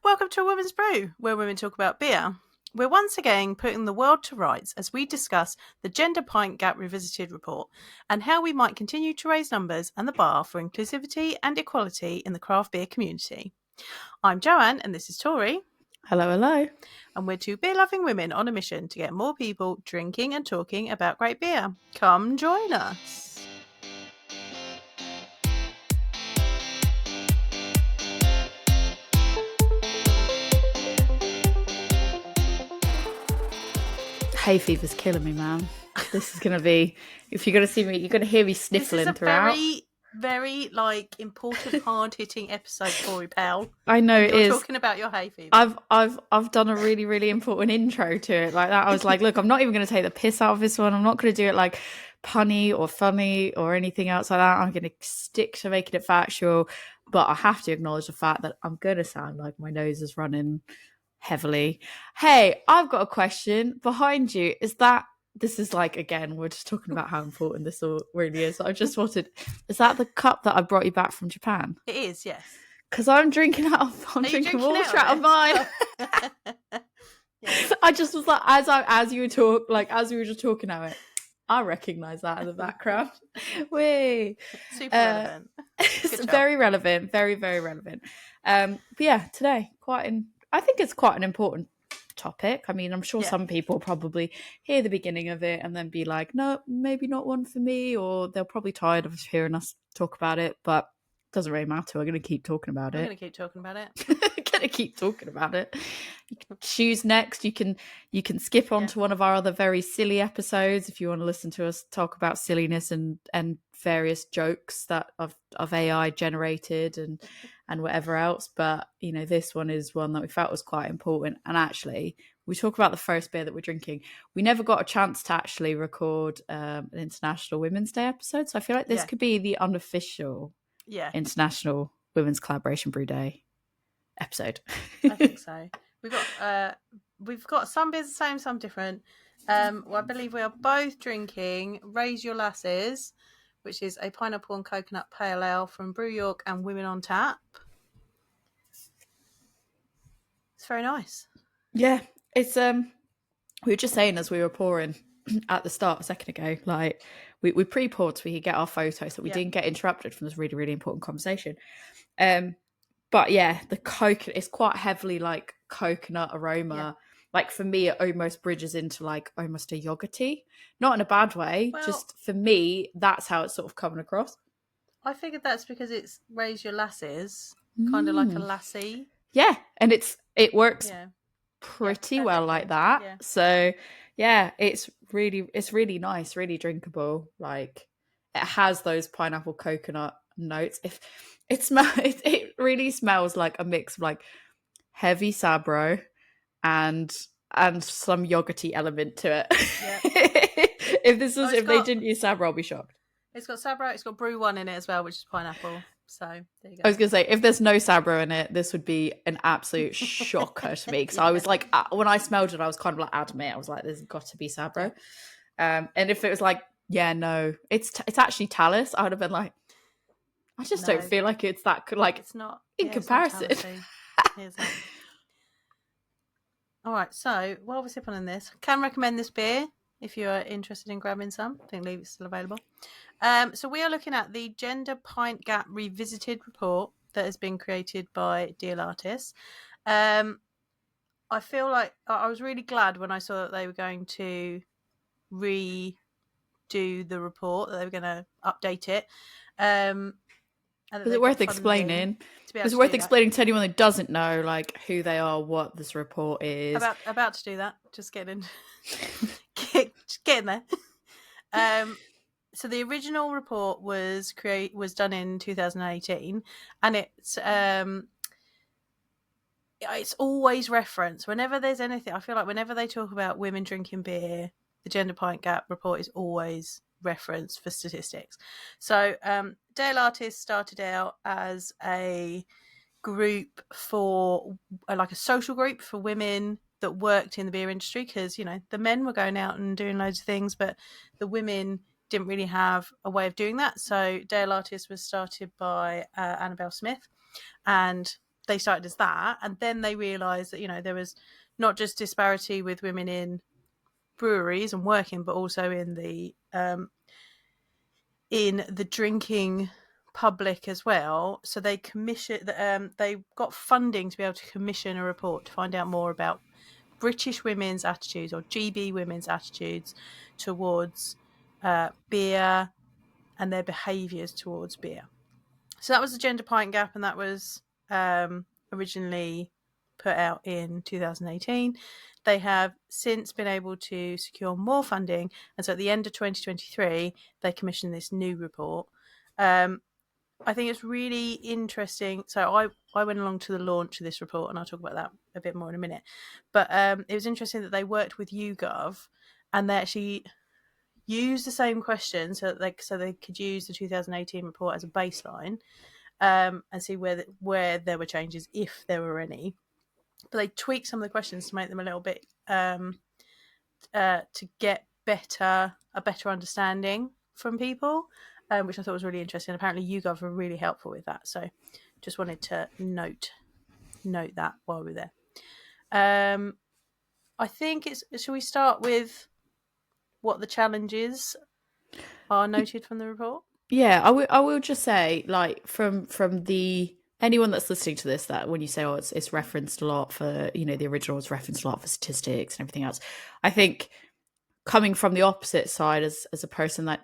Welcome to A Woman's Brew, where women talk about beer. We're once again putting the world to rights as we discuss the Gender Pint Gap Revisited report and how we might continue to raise numbers and the bar for inclusivity and equality in the craft beer community. I'm Joanne and this is Tori. Hello, hello. And we're two beer-loving women on a mission to get more people drinking and talking about great beer. Come join us. Hay fever's killing me, man. This is going to be, if you're going to see me, you're going to hear me sniffling throughout. This is a very important, hard-hitting episode, Tori pal. I know it is. You're talking about your hay fever. I've done a really, really important intro to it like that. I was like, look, I'm not even going to take the piss out of this one. I'm not going to do it like punny or funny or anything else like that. I'm going to stick to making it factual, but I have to acknowledge the fact that I'm going to sound like my nose is running heavily. Hey, I've got a question behind you. This is like, again, we're just talking about how important this all really is. I just wanted, is that the cup that I brought you back from Japan? It is, yes. Because I'm drinking water out of mine. Yeah. I just was like, as you were just talking about it, I recognise that in the background. Wait, super relevant. It's very relevant, very, very relevant. But yeah, today I think it's quite an important topic. I mean, I'm sure some people probably hear the beginning of it and then be like, no, maybe not one for me, or they're probably tired of hearing us talk about it, but it doesn't really matter. We're going to keep talking about it. We're going to keep talking about it. Going to keep talking about it. You can choose next. You can skip on to one of our other very silly episodes if you want to listen to us talk about silliness and various jokes that of AI generated and whatever else. But you know, this one is one that we felt was quite important. And actually, we talk about the first beer that we're drinking. We never got a chance to actually record an International Women's Day episode, so I feel like this could be the unofficial International Women's Collaboration Brew Day episode. I think so. We've got some beers the same, some different. Well, I believe we are both drinking Raise Your Lasses, which is a pineapple and coconut pale ale from Brew York and Women on Tap. It's very nice. Yeah, it's we were just saying as we were pouring at the start a second ago, like we pre-poured so we could get our photos so we didn't get interrupted from this really, really important conversation. But yeah, the coconut is quite heavily like coconut aroma. Yeah. Like for me, it almost bridges into like almost a yogurty. Not in a bad way. Well, just for me, that's how it's sort of coming across. I figured that's because it's Raise Your Lasses, kind of like a lassie. Yeah, and it works pretty well like that. Yeah. So yeah, it's really nice, really drinkable. Like it has those pineapple coconut notes. If it really smells like a mix of like heavy Sabro and some yogurty element to it. Yeah. if they didn't use Sabro, I'll be shocked. It's got Sabro, it's got Brew One in it as well, which is pineapple. So there you go. I was gonna say, if there's no Sabro in it, this would be an absolute shocker to me, because I was like, when I smelled it, I was kind of like adamant. I was like, there's got to be Sabro. And if it was like, no, it's actually Talus, I would have been like, I just don't feel like it's that good. Like, it's not in comparison. All right, so while we're sipping on this, can recommend this beer if you are interested in grabbing some. I think it's still available. So we are looking at the Gender Pint Gap Revisited report that has been created by Dea Latis. I feel like I was really glad when I saw that they were going to redo the report, that they were going to update it. Is it worth explaining? Is it worth explaining to anyone who doesn't know, like, who they are, what this report is? About to do that. Just get in there. So the original report was done in 2018, and it's always referenced whenever there's anything. I feel like whenever they talk about women drinking beer, the Gender Pint Gap report is always referenced for statistics. So Dea Latis started out as a group for like a social group for women that worked in the beer industry, because you know the men were going out and doing loads of things, but the women didn't really have a way of doing that. So Dea Latis was started by Annabelle Smith, and they started as that, and then they realised that, you know, there was not just disparity with women in breweries and working, but also in the drinking public as well. So they they got funding to be able to commission a report to find out more about British women's attitudes, or GB women's attitudes towards beer and their behaviours towards beer. So that was the Gender Pint Gap, and that was originally put out in 2018. They have since been able to secure more funding, and so at the end of 2023, they commissioned this new report. I think it's really interesting. So I went along to the launch of this report, and I'll talk about that a bit more in a minute. But it was interesting that they worked with YouGov, and they actually used the same questions so they could use the 2018 report as a baseline, and see where there were changes, if there were any. But they tweaked some of the questions to make them a little bit to get a better understanding from people, which I thought was really interesting. Apparently YouGov were really helpful with that, so just wanted to note that while we're there. I think shall we start with what the challenges are noted from the report? Yeah, I will just say, like, from the anyone that's listening to this, that when you say, oh, it's referenced a lot for, you know, the original was referenced a lot for statistics and everything else, I think coming from the opposite side, as a person that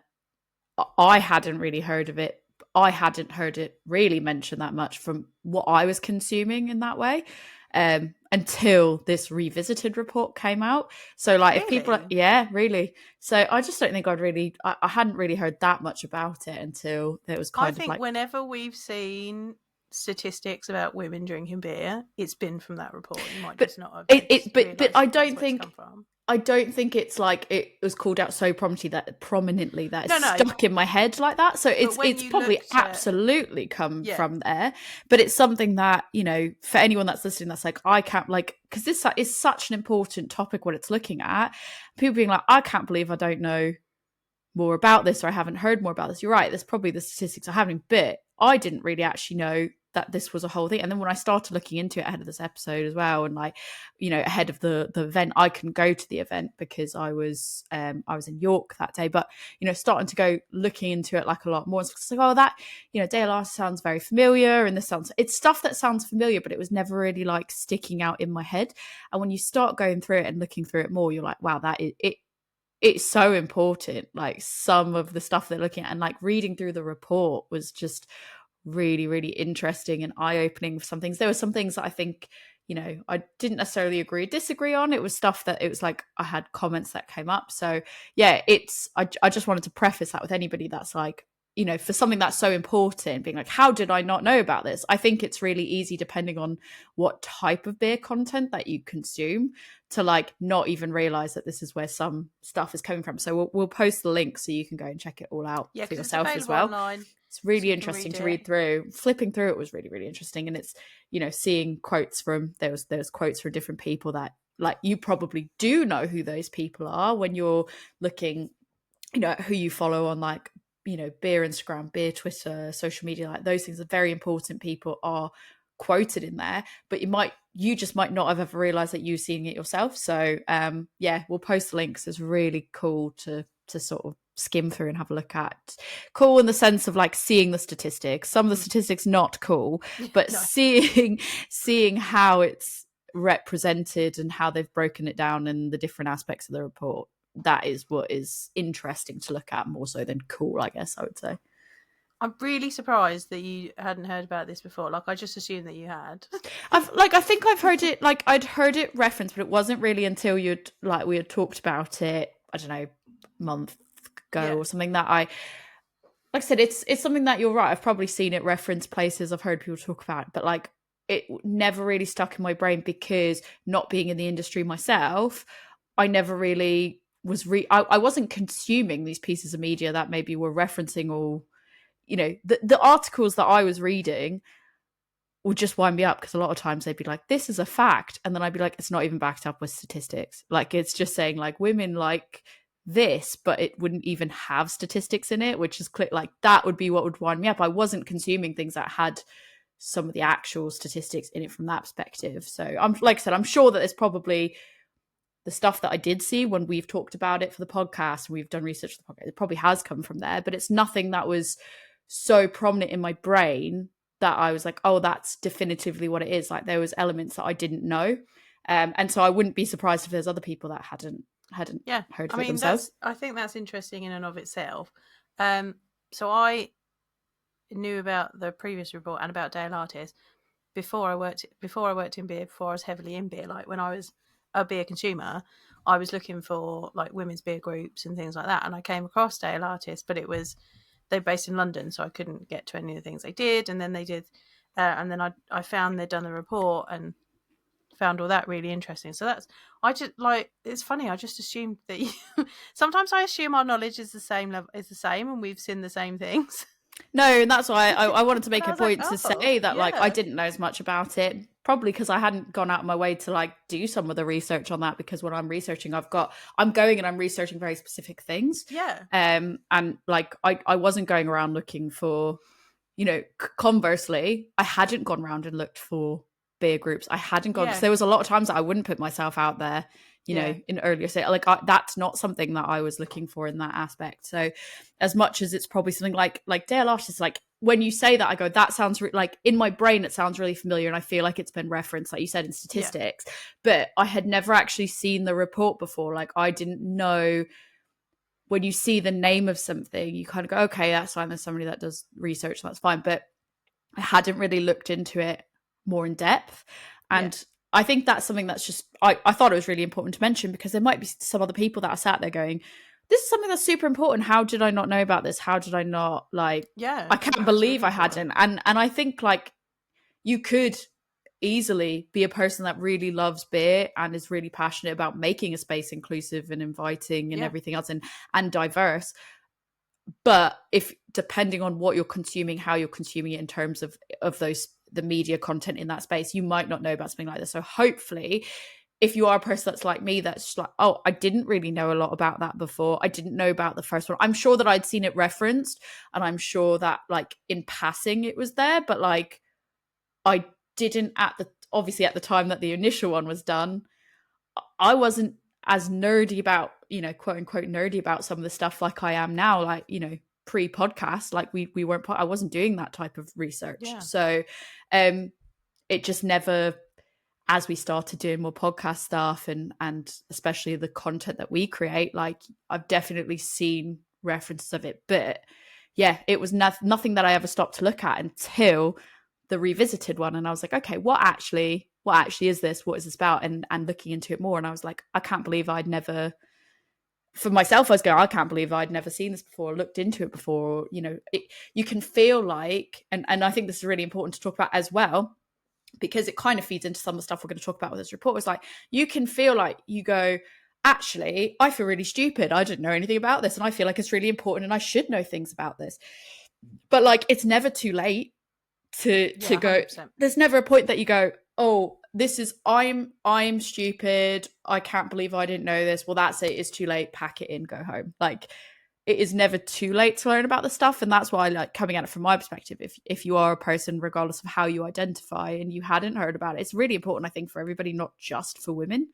I hadn't really heard of it, I hadn't heard it really mentioned that much from what I was consuming in that way, until this revisited report came out. So, like, if people, yeah, really. So I just don't think I hadn't really heard that much about it until it was kind of like. I think whenever we've seen statistics about women drinking beer, it's been from that report. You might just not have. But I don't think. I don't think it's like it was called out so prominently that it's stuck in my head like that. So it's probably absolutely come from there. But it's something that, you know, for anyone that's listening, that's like, I can't, like, because this is such an important topic when it's looking at people being like, I can't believe I don't know more about this, or I haven't heard more about this. You're right, there's probably the statistics I haven't, but I didn't really actually know that this was a whole thing. And then when I started looking into it ahead of this episode as well, and, like, you know, ahead of the event, I couldn't go to the event because I was in York that day, but, you know, starting to go looking into it like a lot more, it's like, oh, that, you know, Dea Latis sounds very familiar, and it's stuff that sounds familiar, but it was never really like sticking out in my head. And when you start going through it and looking through it more, you're like, wow, that is it. It's so important. Like, some of the stuff they're looking at, and, like, reading through the report was just really, really interesting and eye-opening for some things. There were some things that I think, you know, I didn't necessarily agree or disagree on. It was stuff that it was like I had comments that came up. So yeah, I just wanted to preface that with anybody that's like, you know, for something that's so important, being like, how did I not know about this? I think it's really easy, depending on what type of beer content that you consume, to, like, not even realize that this is where some stuff is coming from. So we'll post the link so you can go and check it all out for yourself as well. Online, it's really interesting to read through. Flipping through it was really, really interesting. And it's, you know, seeing quotes from, there was quotes from different people that, like, you probably do know who those people are when you're looking, you know, who you follow on, like, you know, beer Instagram, beer Twitter, social media. Like, those things are very important. People are quoted in there, but you just might not have ever realized that you're seeing it yourself. So yeah, we'll post the links. It's really cool to sort of skim through and have a look at. Cool in the sense of, like, seeing the statistics. Some of the statistics not cool, but seeing how it's represented and how they've broken it down and the different aspects of the report. That is what is interesting to look at, more so than cool, I guess I would say. I'm really surprised that you hadn't heard about this before. Like, I just assumed that you had. I think I've heard it, like, I'd heard it referenced, but it wasn't really until we had talked about it, I don't know, a month ago or something, that like I said, it's something that, you're right, I've probably seen it referenced places, I've heard people talk about it, but, like, it never really stuck in my brain, because not being in the industry myself, I never really was I wasn't consuming these pieces of media that maybe were referencing, or, you know, the articles that I was reading would just wind me up, because a lot of times they'd be like, this is a fact, and then I'd be like, it's not even backed up with statistics. Like, it's just saying, like, women like this, but it wouldn't even have statistics in it, which is like, that would be what would wind me up. I wasn't consuming things that had some of the actual statistics in it from that perspective. So like I said, I'm sure that there's probably the stuff that I did see when we've talked about it for the podcast and we've done research for the podcast, it probably has come from there, but it's nothing that was so prominent in my brain that I was like, oh, that's definitively what it is. Like there was elements that I didn't know. And so I wouldn't be surprised if there's other people that hadn't heard of it themselves. I think that's interesting in and of itself. So I knew about the previous report and about Dea Latis before I worked in beer, before I was heavily in beer. Like when I was a beer consumer, I was looking for like women's beer groups and things like that, and I came across Dea Latis, but they're based in London, so I couldn't get to any of the things they did. And then they did, and then I found they'd done the report and found all that really interesting. So it's funny. I just assumed that sometimes I assume our knowledge is the same and we've seen the same things. No, and that's why I wanted to make a point to say that, yeah. like, I didn't know as much about it, probably because I hadn't gone out of my way to, like, do some of the research on that, because when I'm researching, I'm researching very specific things. Yeah. And, like, I wasn't going around looking for, conversely, I hadn't gone around and looked for beer groups. I hadn't gone, because there was a lot of times that I wouldn't put myself out there, in earlier stage. Like that's not something that I was looking for in that aspect. So as much as it's probably something like Dea Latis, like when you say that, I go, that sounds like in my brain, it sounds really familiar. And I feel like it's been referenced, like you said, in statistics, but I had never actually seen the report before. Like I didn't know, when you see the name of something, you kind of go, okay, that's fine. There's somebody that does research, that's fine. But I hadn't really looked into it more in depth. And I think that's something that's just, I thought it was really important to mention, because there might be some other people that are sat there going, this is something that's super important. How did I not know about this? How did I not, I can't believe I hadn't. And I think like you could easily be a person that really loves beer and is really passionate about making a space inclusive and inviting and everything else and diverse. But if, depending on what you're consuming, how you're consuming it in terms of the media content in that space, you might not know about something like this. So hopefully, if you are a person that's like me, that's just like, oh, I didn't really know a lot about that before. I didn't know about the first one. I'm sure that I'd seen it referenced, and I'm sure that like in passing it was there, but like I didn't obviously at the time that the initial one was done, I wasn't as nerdy about, quote unquote nerdy about some of the stuff like I am now, like, pre-podcast, like we weren't, I wasn't doing that type of research. So it just never, as we started doing more podcast stuff and especially the content that we create, like I've definitely seen references of it, but yeah, it was nothing that I ever stopped to look at until the revisited one. And I was like, okay, what actually is this? What is this about? And looking into it more. And I was like, I can't believe I'd never, for myself, I was going, I can't believe I'd never seen this before, looked into it before. You can feel like, and I think this is really important to talk about as well, because it kind of feeds into some of the stuff we're going to talk about with this report. It's like, you can feel like you go, actually, I feel really stupid. I didn't know anything about this. And I feel like it's really important and I should know things about this. But like, it's never too late to go. 100%. There's never a point that you go, oh, this is, I'm stupid. I can't believe I didn't know this. Well, that's it. It's too late. Pack it in, go home. Like, it is never too late to learn about the stuff. And that's why, like, coming at it from my perspective, if you are a person, regardless of how you identify, and you hadn't heard about it, it's really important, I think, for everybody, not just for women,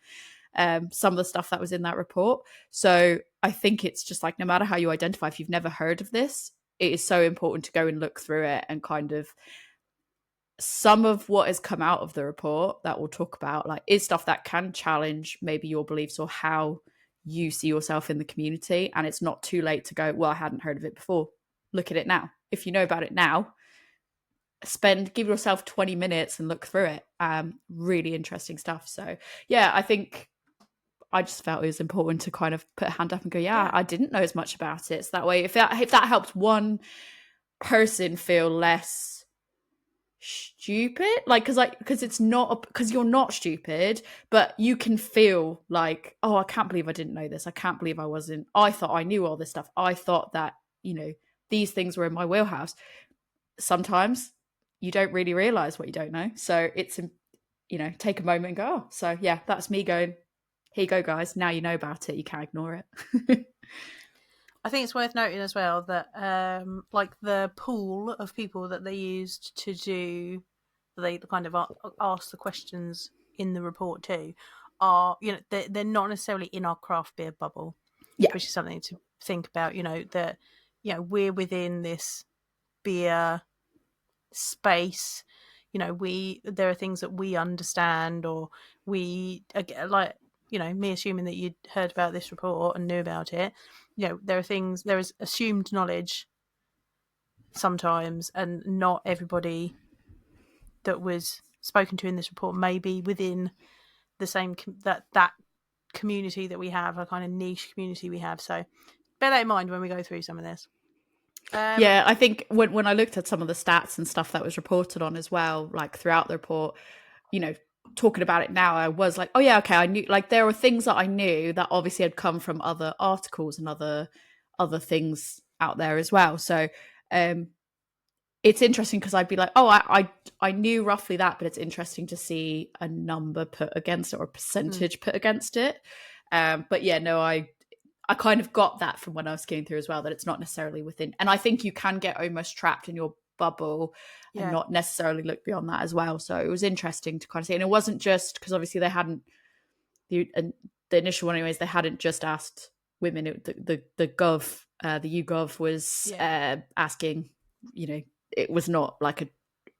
some of the stuff that was in that report. So I think it's just like, no matter how you identify, if you've never heard of this, it is so important to go and look through it. And kind of some of what has come out of the report that we'll talk about, like, is stuff that can challenge maybe your beliefs or how you see yourself in the community. And it's not too late to go, well, I hadn't heard of it before. Look at it now. If you know about it now, give yourself 20 minutes and look through it. Really interesting stuff. So yeah, I think I just felt it was important to kind of put a hand up and go, yeah. I didn't know as much about it. So that way, if that helps one person feel less stupid, because it's not, because you're not stupid, but you can feel like, oh, I can't believe I didn't know this. I can't believe I thought I knew all this stuff. I thought that, these things were in my wheelhouse. Sometimes you don't really realize what you don't know. So it's, take a moment and go, oh, so yeah, that's me going, here you go, guys. Now you know about it. You can't ignore it. I think it's worth noting as well that like the pool of people that they used to do they kind of ask the questions in the report too, are, you know, they're not necessarily in our craft beer bubble, Yeah. which is something to think about. You know, that, you know, we're within this beer space. You know, there are things that we understand, or we, like, you know, me assuming that you'd heard about this report and knew about it. You know, there is assumed knowledge sometimes, and not everybody that was spoken to in this report may be within the same that community that we have, a kind of niche community we have. So bear that in mind when we go through some of this. Yeah, I think when I looked at some of the stats and stuff that was reported on as well, like throughout the report, you know, talking about it now, I was like, oh yeah, okay, I knew, like, there were things that I knew that obviously had come from other articles and other things out there as well. So it's interesting because I'd be like, oh, I knew roughly that, but it's interesting to see a number put against it, or a percentage put against it. But yeah, no, I kind of got that from when I was skiing through as well, that it's not necessarily within. And I think you can get almost trapped in your bubble and not necessarily look beyond that as well. So it was interesting to kind of see. And it wasn't just because obviously they hadn't, the initial one anyways, they hadn't just asked women. The Gov, the YouGov was asking, you know, it was not like a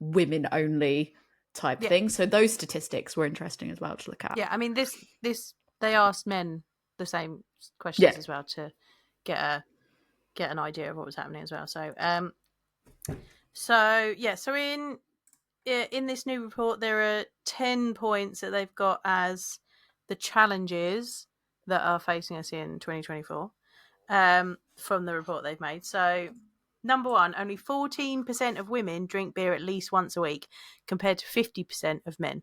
women only type thing. So those statistics were interesting as well to look at. Yeah, I mean, this they asked men the same questions as well, to get an idea of what was happening as well. So so in this new report, there are 10 points that they've got as the challenges that are facing us in 2024 from the report they've made. So number one, only 14% of women drink beer at least once a week, compared to 50% of men.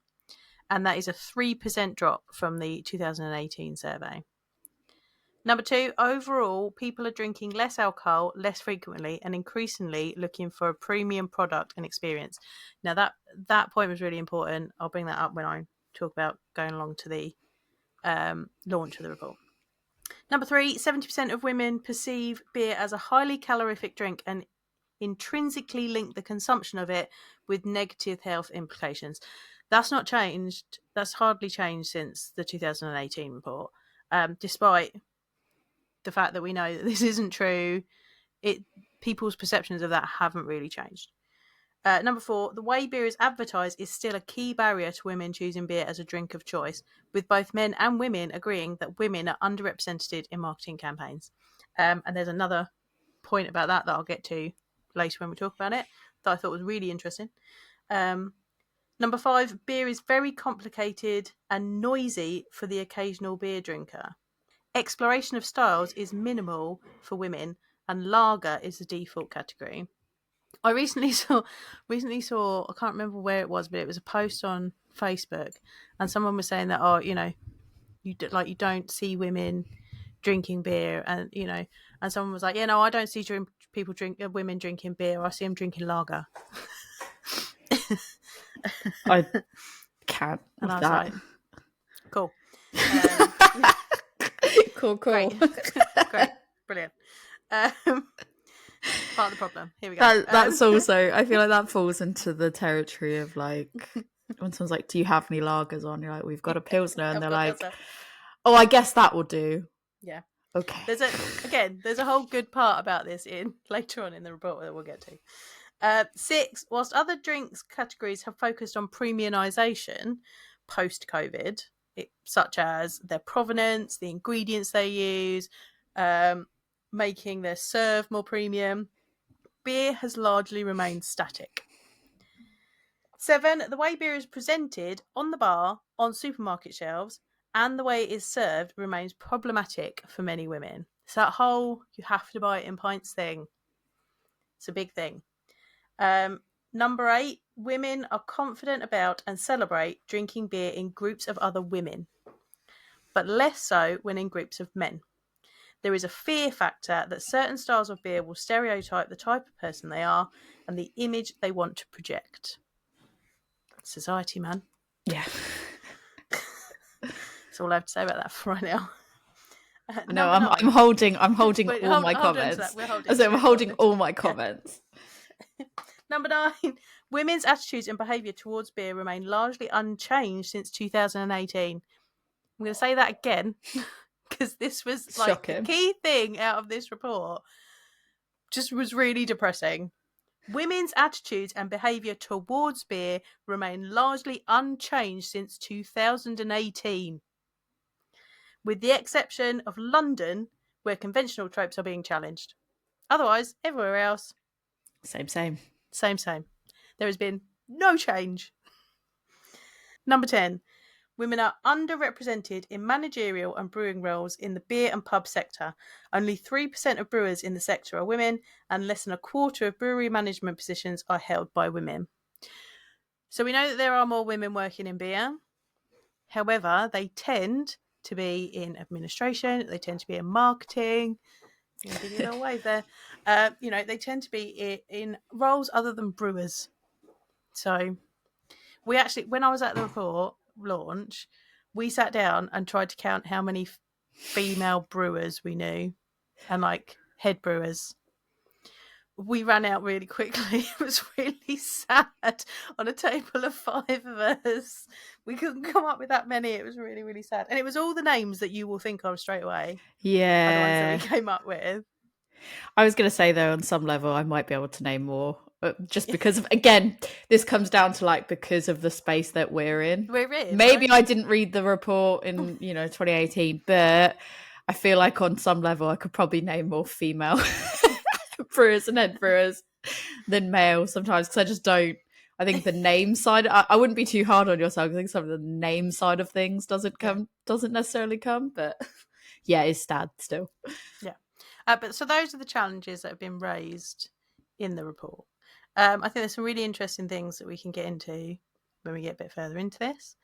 And that is a 3% drop from the 2018 survey. Number two, overall, people are drinking less alcohol, less frequently, and increasingly looking for a premium product and experience. Now, that point was really important. I'll bring that up when I talk about going along to the launch of the report. Number three, 70% of women perceive beer as a highly calorific drink and intrinsically link the consumption of it with negative health implications. That's not changed. That's hardly changed since the 2018 report, despite the fact that we know that this isn't true. People's perceptions of that haven't really changed. Number four, the way beer is advertised is still a key barrier to women choosing beer as a drink of choice, with both men and women agreeing that women are underrepresented in marketing campaigns. And there's another point about that I'll get to later when we talk about it, that I thought was really interesting. Number five, beer is very complicated and noisy for the occasional beer drinker. Exploration of styles is minimal for women, and lager is the default category. I recently saw, I can't remember where it was, but it was a post on Facebook, and someone was saying that, oh, you know, you don't see women drinking beer, and you know, and someone was like, yeah, no, I don't see women drinking beer. I see them drinking lager. I can't. And I was that. like, cool. Cool. Great. Brilliant. Part of the problem. Here we go. That's also, I feel like that falls into the territory of like, when someone's like, do you have any lagers on? You're like, we've got a Pilsner. And they're like, oh, I guess that will do. Yeah. Okay. There's a whole good part about this later on in the report that we'll get to. 6, whilst other drinks categories have focused on premiumisation post-COVID, such as their provenance, the ingredients they use, making their serve more premium, beer has largely remained static. 7, the way beer is presented on the bar, on supermarket shelves, and the way it is served remains problematic for many women. So that whole you have to buy it in pints thing, it's a big thing. Number 8, women are confident about and celebrate drinking beer in groups of other women, but less so when in groups of men. There is a fear factor that certain styles of beer will stereotype the type of person they are and the image they want to project. Society, man. Yeah. That's all I have to say about that for right now. No, I'm holding all my comments. I'm holding all my comments. Number 9, Women's attitudes and behaviour towards beer remain largely unchanged since 2018. I'm going to say that again because this was like the Shocking. key thing out of this report. Just was really depressing. Women's attitudes and behaviour towards beer remain largely unchanged since 2018, with the exception of London, where conventional tropes are being challenged. Otherwise, everywhere else, Same. same. There has been no change. Number 10. Women are underrepresented in managerial and brewing roles in the beer and pub sector. Only 3% of brewers in the sector are women, and less than a quarter of brewery management positions are held by women. So we know that there are more women working in beer. However, they tend to be in administration. They tend to be in marketing. I'm giving you a little wave there. They tend to be in roles other than brewers. So we actually, when I was at the report launch, we sat down and tried to count how many female brewers we knew and like head brewers. We ran out really quickly. It was really sad. On a table of 5 of us, we couldn't come up with that many. It was really, really sad. And it was all the names that you will think of straight away. Yeah. Are the ones that we came up with. I was going to say, though, on some level, I might be able to name more. Just because of, again, this comes down to like because of the space that we're in. Maybe right? I didn't read the report in 2018, but I feel like on some level I could probably name more female brewers and head brewers than male sometimes, because I just don't. I think the name side, I wouldn't be too hard on yourself. I think some of the name side of things doesn't necessarily come, but yeah, it's sad still. Yeah. But so those are the challenges that have been raised in the report. I think there's some really interesting things that we can get into when we get a bit further into this.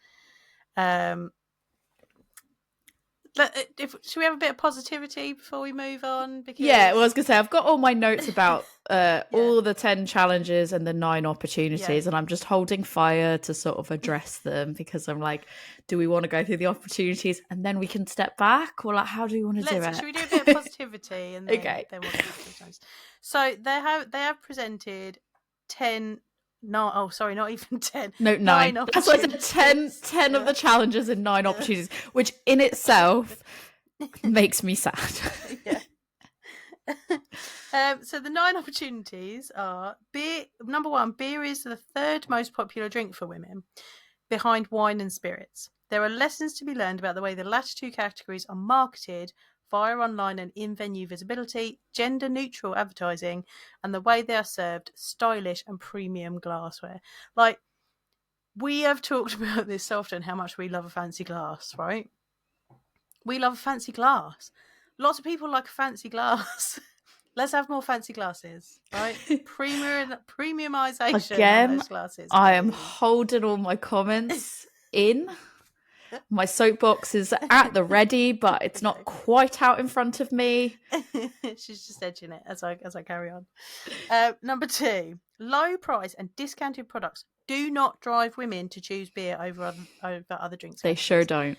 Should we have a bit of positivity before we move on? Because I was going to say, I've got all my notes about all the 10 challenges and the 9 opportunities, and I'm just holding fire to sort of address them, because I'm like, do we want to go through the opportunities and then we can step back, or like, how do we want to do it? Should we do a bit of positivity and then, okay. Then we'll do sometimes. So they have presented 10. No, oh, sorry, not even 10. No, 9. That's why I said 10 of the challenges and 9 opportunities, which in itself makes me sad. So the 9 opportunities are beer. Number 1, beer is the 3rd most popular drink for women, behind wine and spirits. There are lessons to be learned about the way the latter 2 categories are marketed via online and in-venue visibility, gender-neutral advertising, and the way they are served stylish and premium glassware. Like, we have talked about this so often, how much we love a fancy glass, right? We love a fancy glass. Lots of people like a fancy glass. Let's have more fancy glasses, right? Premiumization Again, on those glasses. I am holding all my comments in. My soapbox is at the ready, but it's not quite out in front of me. She's just edging it as I carry on. Number 2, low price and discounted products do not drive women to choose beer over other drinks. They sure don't.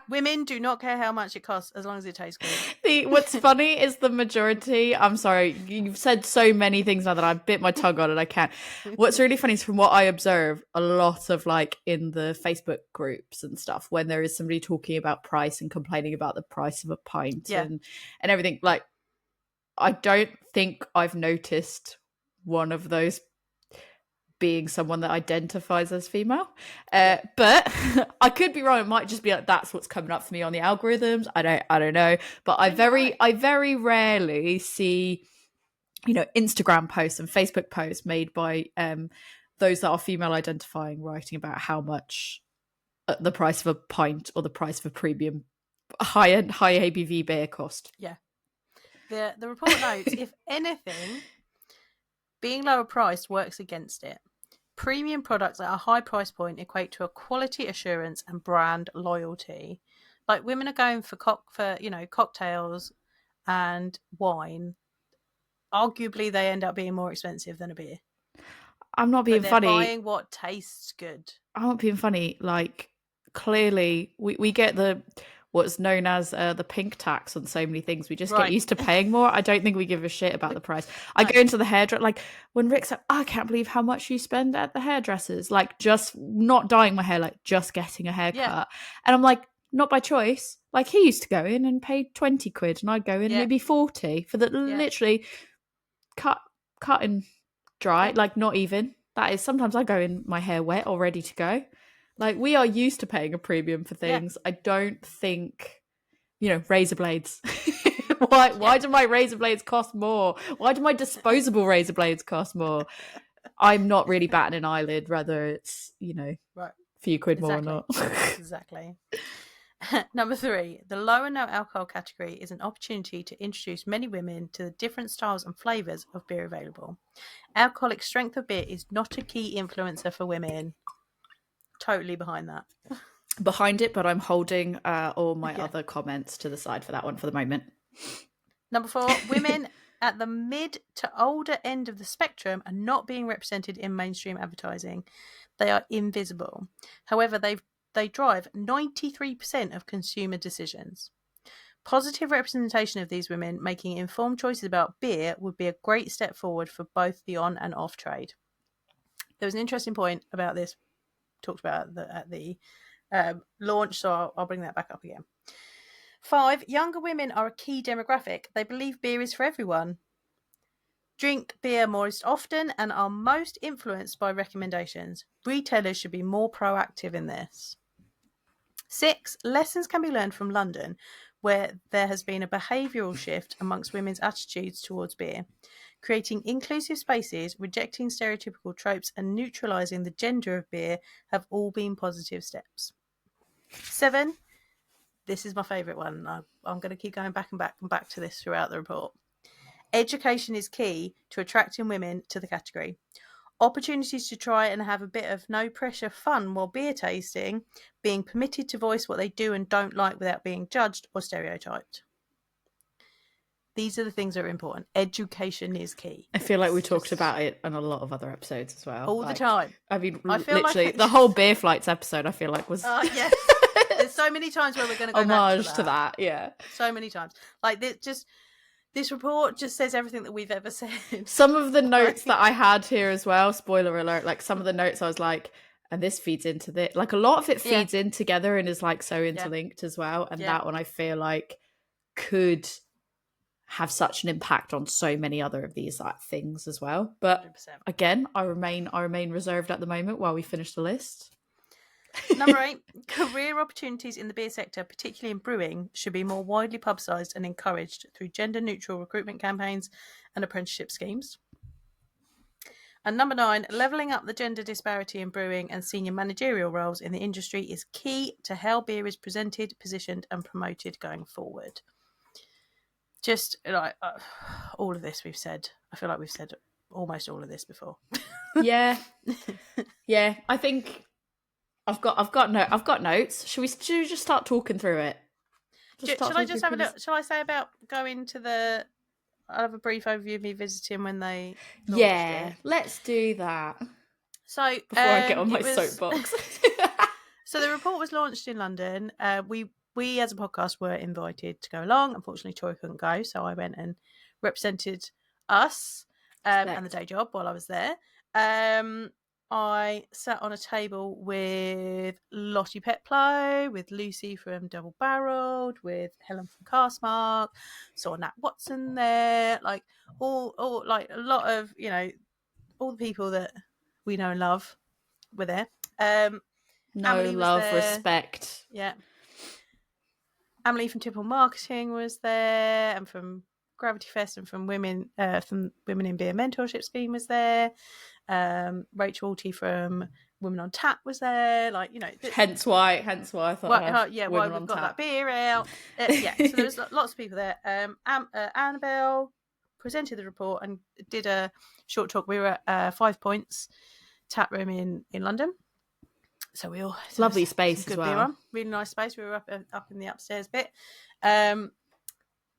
Women do not care how much it costs as long as it tastes good. What's funny is the majority. I'm sorry, you've said so many things now that I bit my tongue on and I can't. What's really funny is, from what I observe, a lot of like in the Facebook groups and stuff, when there is somebody talking about price and complaining about the price of a pint and everything, like, I don't think I've noticed one of those being someone that identifies as female, but I could be wrong. It might just be like that's what's coming up for me on the algorithms. I don't know, but I very rarely see Instagram posts and Facebook posts made by those that are female identifying, writing about how much the price of a pint or the price of a premium high ABV beer cost. The report notes, if anything, being lower priced works against it. Premium products at a high price point equate to a quality assurance and brand loyalty. Like, women are going for cocktails and wine. Arguably, they end up being more expensive than a beer. I'm not being funny. They're buying what tastes good. I'm not being funny. Like, clearly, we get the what's known as the pink tax on so many things. We just get Right. used to paying more. I don't think we give a shit about the price. I go into the hairdresser, like when Rick's like, I can't believe how much you spend at the hairdressers, like just not dyeing my hair, like just getting a haircut. Yeah. And I'm like, not by choice. Like he used to go in and pay 20 quid and I'd go in Yeah. maybe 40 for the literally cut and dry, like not even. That is, sometimes I go in my hair wet or ready to go. Like we are used to paying a premium for things. I don't think, razor blades. Why do my razor blades cost more? Why do my disposable razor blades cost more? I'm not really batting an eyelid, whether it's, a few quid more or not. Exactly. Number 3, the low and no alcohol category is an opportunity to introduce many women to the different styles and flavours of beer available. Alcoholic strength of beer is not a key influencer for women. Totally behind that. Behind it, but I'm holding all my other comments to the side for that one for the moment. Number 4, women at the mid to older end of the spectrum are not being represented in mainstream advertising. They are invisible. However, they drive 93% of consumer decisions. Positive representation of these women making informed choices about beer would be a great step forward for both the on and off trade. There was an interesting point about this, talked about at the launch, so I'll bring that back up again. 5, younger women are a key demographic. They believe beer is for everyone. Drink beer most often and are most influenced by recommendations. Retailers should be more proactive in this. 6, lessons can be learned from London, where there has been a behavioural shift amongst women's attitudes towards beer. Creating inclusive spaces, rejecting stereotypical tropes, and neutralising the gender of beer have all been positive steps. 7, this is my favourite one. I'm going to keep going back and back to this throughout the report. Education is key to attracting women to the category. Opportunities to try and have a bit of no pressure fun while beer tasting, being permitted to voice what they do and don't like without being judged or stereotyped. These are the things that are important. Education is key. I feel like we talked about it on a lot of other episodes as well. All the time. I mean, I feel literally, like the whole Beer Flights episode, I feel like was... yes. There's so many times where we're going to go homage back to that, yeah. So many times. Like, this report just says everything that we've ever said. Some of the notes that I had here as well, spoiler alert, like some of the notes I was like, and this feeds into this. Like a lot of it feeds in together and is like so interlinked as well. And that one I feel like could have such an impact on so many other of these like things as well. But 100%. Again, I remain reserved at the moment while we finish the list. Number 8, career opportunities in the beer sector, particularly in brewing, should be more widely publicised and encouraged through gender-neutral recruitment campaigns and apprenticeship schemes. And number 9, levelling up the gender disparity in brewing and senior managerial roles in the industry is key to how beer is presented, positioned and promoted going forward. Just like all of this we've said. I feel like we've said almost all of this before. Yeah. I think I've got notes. Should we just start talking through it? Shall I just have a look? Shall I say about going to I'll have a brief overview of me visiting when they launched it. Let's do that. So before I get on my soapbox. So the report was launched in London. We as a podcast were invited to go along. Unfortunately, Troy couldn't go, so I went and represented us and the day job while I was there. I sat on a table with Lottie Petplow, with Lucy from Double Barreled, with Helen from Castmark, saw Nat Watson there, like all like a lot of, all the people that we know and love were there. Love, respect. Yeah. Emily from Tipple Marketing was there, and from Gravity Fest and from Women in Beer Mentorship Scheme was there. Rachel Alty from Women on Tap was there. Like, hence why I thought why we've got that beer out. So there was lots of people there. Annabelle presented the report and did a short talk. We were at 5 Points tap room in London. So we all lovely space as well. Beer on. Really nice space. We were up in the upstairs bit.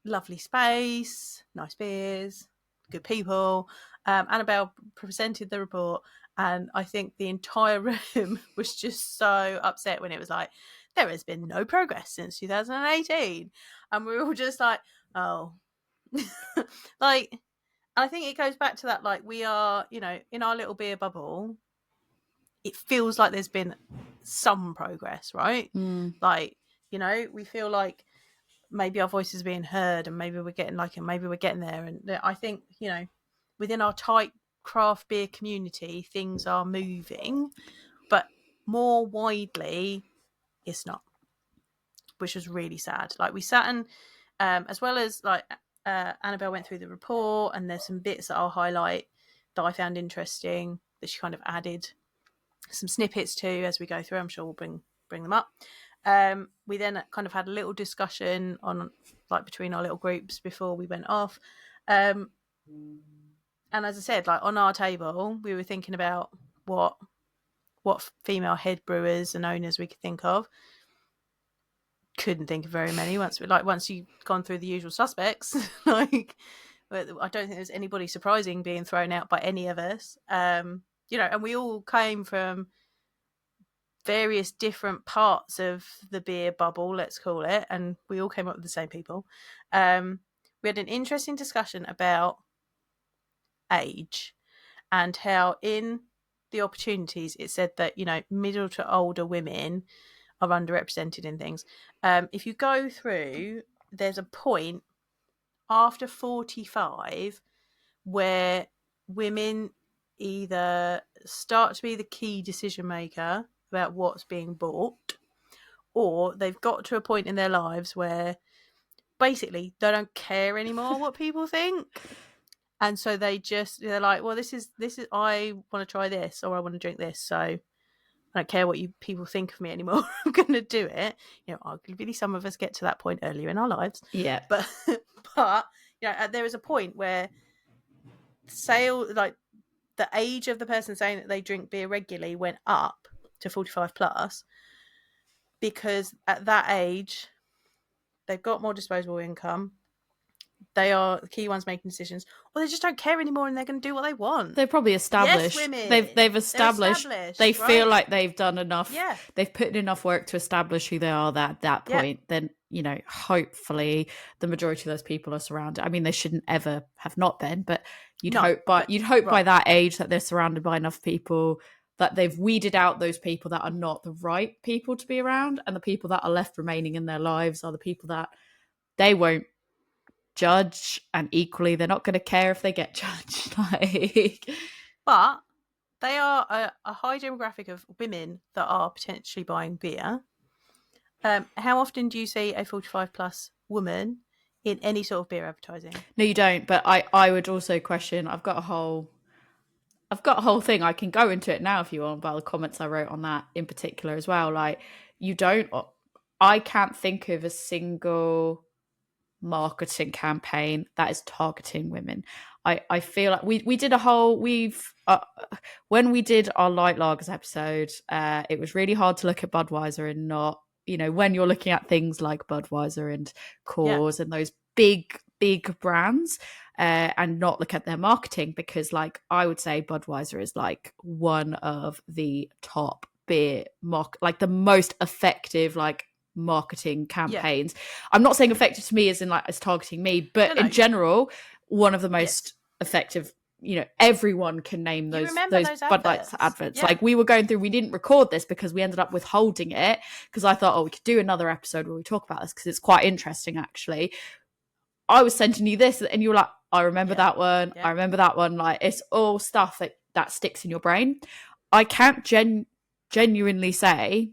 Lovely space, nice beers, good people. Annabelle presented the report, And I think the entire room was just so upset when it was like, there has been no progress since 2018. And we were all just like, oh. Like, I think it goes back to that, like, we are, you know, in our little beer bubble, it feels like there's been some progress, right? Like, you know, we feel like maybe our voices are being heard, and maybe we're getting like, and maybe we're getting there. And I think, you know, within our tight craft beer community, things are moving, but more widely, it's not, which was really sad. Like, we sat and, as well as like, Annabelle went through the report, and there's some bits that I'll highlight that I found interesting that she kind of added some snippets to as we go through. I'm sure we'll bring them up. We then kind of had a little discussion on, like, between our little groups before we went off. And as I said, like, on our table, we were thinking about what female head brewers and owners we could think of. Couldn't think of very many. Once you've gone through the usual suspects, like, I don't think there's anybody surprising being thrown out by any of us. You know, and we all came from various different parts of the beer bubble, let's call it, and we all came up with the same people. We had an interesting discussion about age and how in the opportunities it said that, you know, middle to older women are underrepresented in things. If you go through, there's a point after 45 where women either start to be the key decision maker about what's being bought, or they've got to a point in their lives where basically they don't care anymore what people think. And so they're like, well, this is I want to try this, or I want to drink this, so I don't care what you people think of me anymore. I'm going to do it. You know, arguably some of us get to that point earlier in our lives. Yeah. But you know, there is a point where like, the age of the person saying that they drink beer regularly went up to 45 plus, because at that age they've got more disposable income, they are the key ones making decisions, or they just don't care anymore and they're going to do what they want. They're probably established. Yes, women. They've established. They feel like they've done enough. Yeah. They've put in enough work to establish who they are at that point. Yeah. Then, you know, hopefully the majority of those people are surrounded. I mean, they shouldn't ever have not been, but you'd hope by that age that they're surrounded by enough people that they've weeded out those people that are not the right people to be around, and the people that are left remaining in their lives are the people that they won't judge, and equally they're not going to care if they get judged. But they are a high demographic of women that are potentially buying beer. How often do you see a 45 plus woman in any sort of beer advertising? No, you don't. But I would also question. I've got a whole thing. I can go into it now if you want, about the comments I wrote on that in particular as well. Like, you don't. I can't think of a single marketing campaign that is targeting women. I feel like we did a whole when we did our light lagers episode, it was really hard to look at Budweiser and not, you know, when you're looking at things like Budweiser and Coors and those big brands, and not look at their marketing, because, like, I would say Budweiser is like one of the top beer like the most effective, like, marketing campaigns. I'm not saying effective to me as in like as targeting me, but in general, one of the most effective. You know, everyone can name those Bud Light adverts. Like, we were going through, we didn't record this because we ended up withholding it, because I thought, we could do another episode where we talk about this, because it's quite interesting actually. I was sending you this and you were like, I remember that one. I remember that one. Like, it's all stuff that sticks in your brain. I can't genuinely say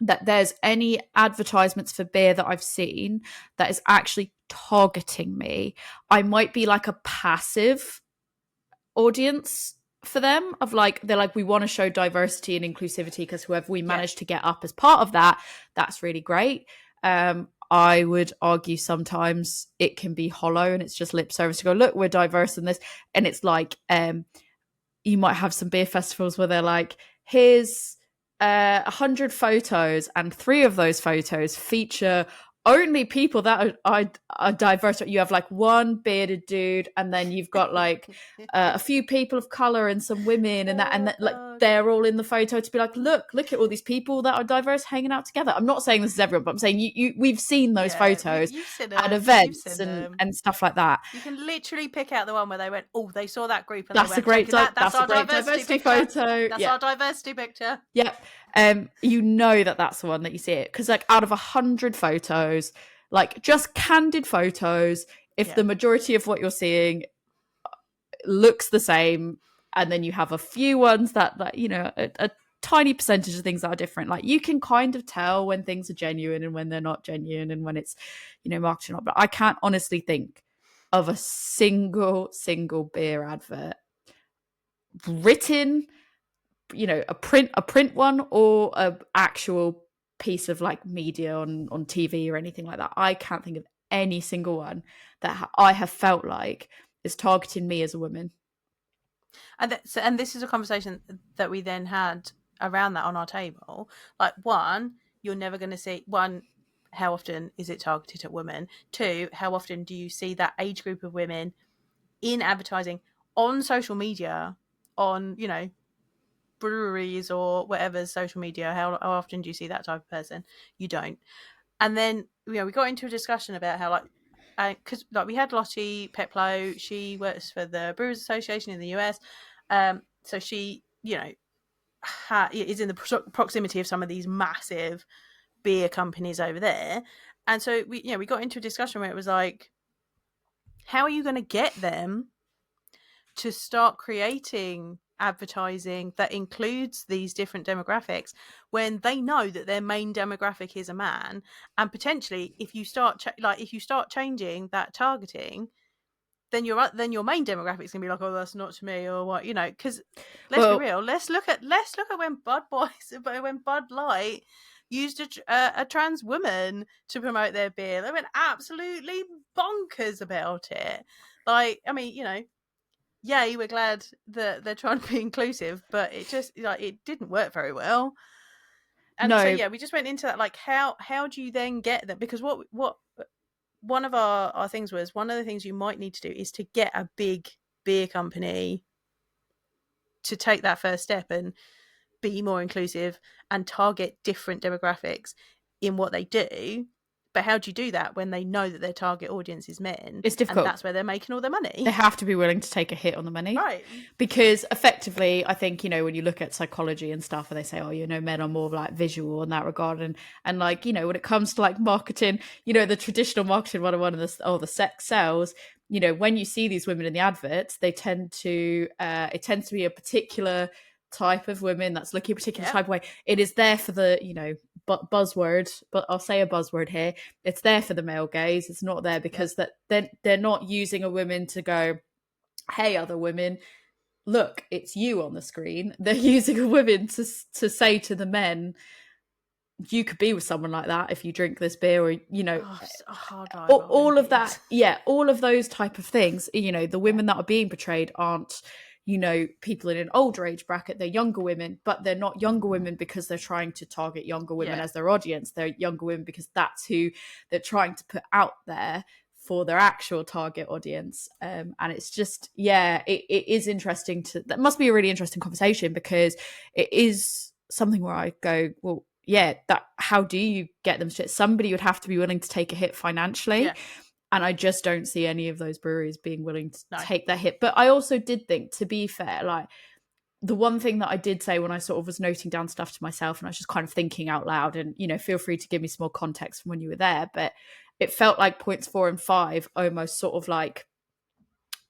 that there's any advertisements for beer that I've seen that is actually targeting me. I might be like a passive audience for them, of like, they're like, we want to show diversity and inclusivity because whoever we manage to get up as part of that, that's really great. I would argue sometimes it can be hollow and it's just lip service to go, look, we're diverse in this. And it's like, you might have some beer festivals where they're like, here's 100 photos, and 3 of those photos feature only people that are diverse. You have like one bearded dude, and then you've got like a few people of color and some women, and that like they're all in the photo to be like, look at all these people that are diverse hanging out together. I'm not saying this is everyone, but I'm saying we've seen those photos you've seen at them. events and stuff like that. You can literally pick out the one where they went, oh, they saw that group and That's they went, a great that's our diversity photo. That's our diversity picture. Yep. You know that's the one that you see it, because like out of 100 photos, like just candid photos, if the majority of what you're seeing looks the same, and then you have a few ones that you know, a tiny percentage of things that are different, like you can kind of tell when things are genuine and when they're not genuine, and when it's, you know, marketing. But I can't honestly think of a single beer advert written, you know, a print one or a actual piece of like media on TV or anything like that. I can't think of any single one that I have felt like is targeting me as a woman. And this is a conversation that we then had around that on our table. Like, one, you're never going to see, one, how often is it targeted at women? Two, how often do you see that age group of women in advertising on social media, on, you know, breweries or whatever social media? How often do you see that type of person? You don't. And then, you know, we got into a discussion about how, like, because like we had Lottie Peplow, she works for the Brewers Association in the US, so she, you know, is in the proximity of some of these massive beer companies over there, and so we got into a discussion where it was like, how are you going to get them to start creating advertising that includes these different demographics when they know that their main demographic is a man, and potentially if you start changing that targeting, then your main demographic's gonna be like, oh, that's not to me, or what, you know? Because let's be real. Let's look at when when Bud Light used a trans woman to promote their beer. They went absolutely bonkers about it. Like, I mean, you know, yay, we're glad that they're trying to be inclusive, but it just, like, it didn't work very well. And so yeah, we just went into that, like, how do you then get them? Because what one of our things was, one of the things you might need to do is to get a big beer company to take that first step and be more inclusive and target different demographics in what they do. But how do you do that when they know that their target audience is men? It's difficult. And that's where they're making all their money. They have to be willing to take a hit on the money. Right. Because effectively, I think, you know, when you look at psychology and stuff, and they say, oh, you know, men are more like visual in that regard. And like, you know, when it comes to like marketing, you know, the traditional marketing 101 and the sex sells, you know, when you see these women in the adverts, they tend to, it tends to be a particular type of women that's looking a particular type of way. It is there for the, you know, buzzword, but I'll say a buzzword here. It's there for the male gaze. It's not there because that they're not using a woman to go, hey, other women, look, it's you on the screen. They're using a woman to say to the men, you could be with someone like that if you drink this beer, or, you know, all of that. Yeah, all of those type of things. You know, the women that are being portrayed aren't, you know, people in an older age bracket. They're younger women, but they're not younger women because they're trying to target younger women as their audience. They're younger women because that's who they're trying to put out there for their actual target audience. And it's just, yeah, it is interesting that must be a really interesting conversation, because it is something where I go, well, yeah, that how do you get them to? Somebody would have to be willing to take a hit financially. Yeah. And I just don't see any of those breweries being willing to take that hit. But I also did think, to be fair, like, the one thing that I did say when I sort of was noting down stuff to myself, and I was just kind of thinking out loud, and, you know, feel free to give me some more context from when you were there, but it felt like points 4 and 5 almost sort of like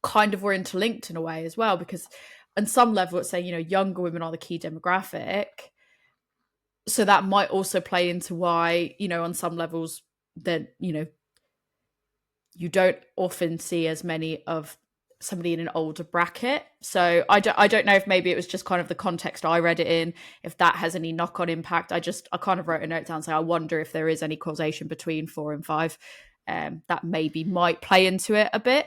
kind of were interlinked in a way as well, because on some level it's saying, you know, younger women are the key demographic. So that might also play into why, you know, on some levels that, you know, you don't often see as many of somebody in an older bracket. So I don't know if maybe it was just kind of the context I read it in, if that has any knock-on impact. I kind of wrote a note down saying I wonder if there is any causation between 4 and 5 that maybe might play into it a bit,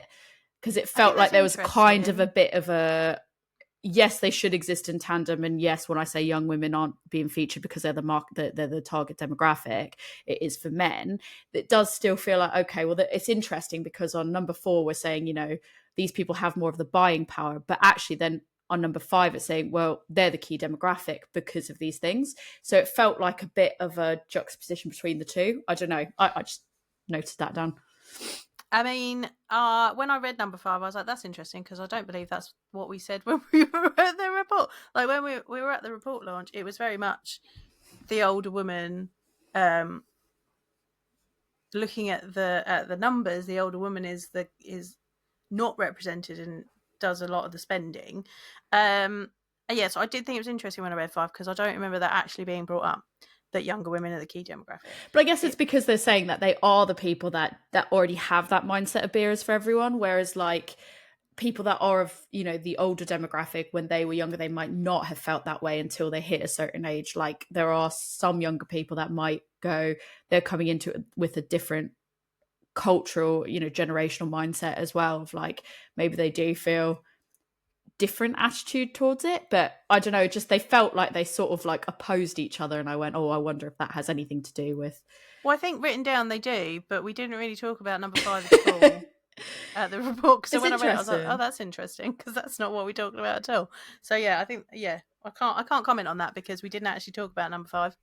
because it felt like there was kind of a bit of a, yes, they should exist in tandem. And yes, when I say young women aren't being featured because they're they're the target demographic, it is for men. It does still feel like, okay, well, it's interesting because on number 4, we're saying, these people have more of the buying power. But actually then on number 5, it's saying, well, they're the key demographic because of these things. So it felt like a bit of a juxtaposition between the two. I don't know. I just noted that down. I mean, when I read number 5, I was like, that's interesting, because I don't believe that's what we said when we were at the report. Like, when we were at the report launch, it was very much the older woman, looking at the numbers. The older woman is not represented and does a lot of the spending. Yeah, so I did think it was interesting when I read 5, because I don't remember that actually being brought up, that younger women are the key demographic. But I guess it's because they're saying that they are the people that already have that mindset of beer is for everyone, whereas like people that are of, the older demographic, when they were younger, they might not have felt that way until they hit a certain age. Like there are some younger people that might go, they're coming into it with a different cultural, generational mindset as well, of like maybe they do feel different attitude towards it. But I don't know, just they felt like they sort of like opposed each other, and I went, oh, I wonder if that has anything to do with... Well, I think written down they do, but we didn't really talk about number 5 at all at the report, because when I read it, I was like, oh, that's interesting, because that's not what we talked about at all. So yeah, I think, I can't comment on that, because we didn't actually talk about number 5.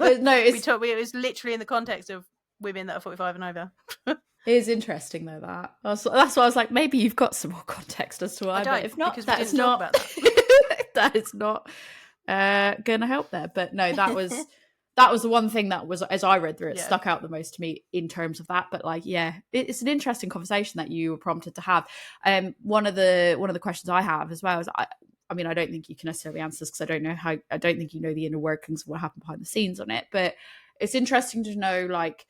No, it was literally in the context of women that are 45 and over. It is interesting though, that's why I was like, maybe you've got some more context as to why. But if not, that's not about that. That is not going to help there. But no, that was the one thing that was, as I read through it, stuck out the most to me in terms of that. But like, yeah, it's an interesting conversation that you were prompted to have. One of the questions I have as well is, I mean, I don't think you can necessarily answer this, because I don't think you know the inner workings of what happened behind the scenes on it. But it's interesting to know, like,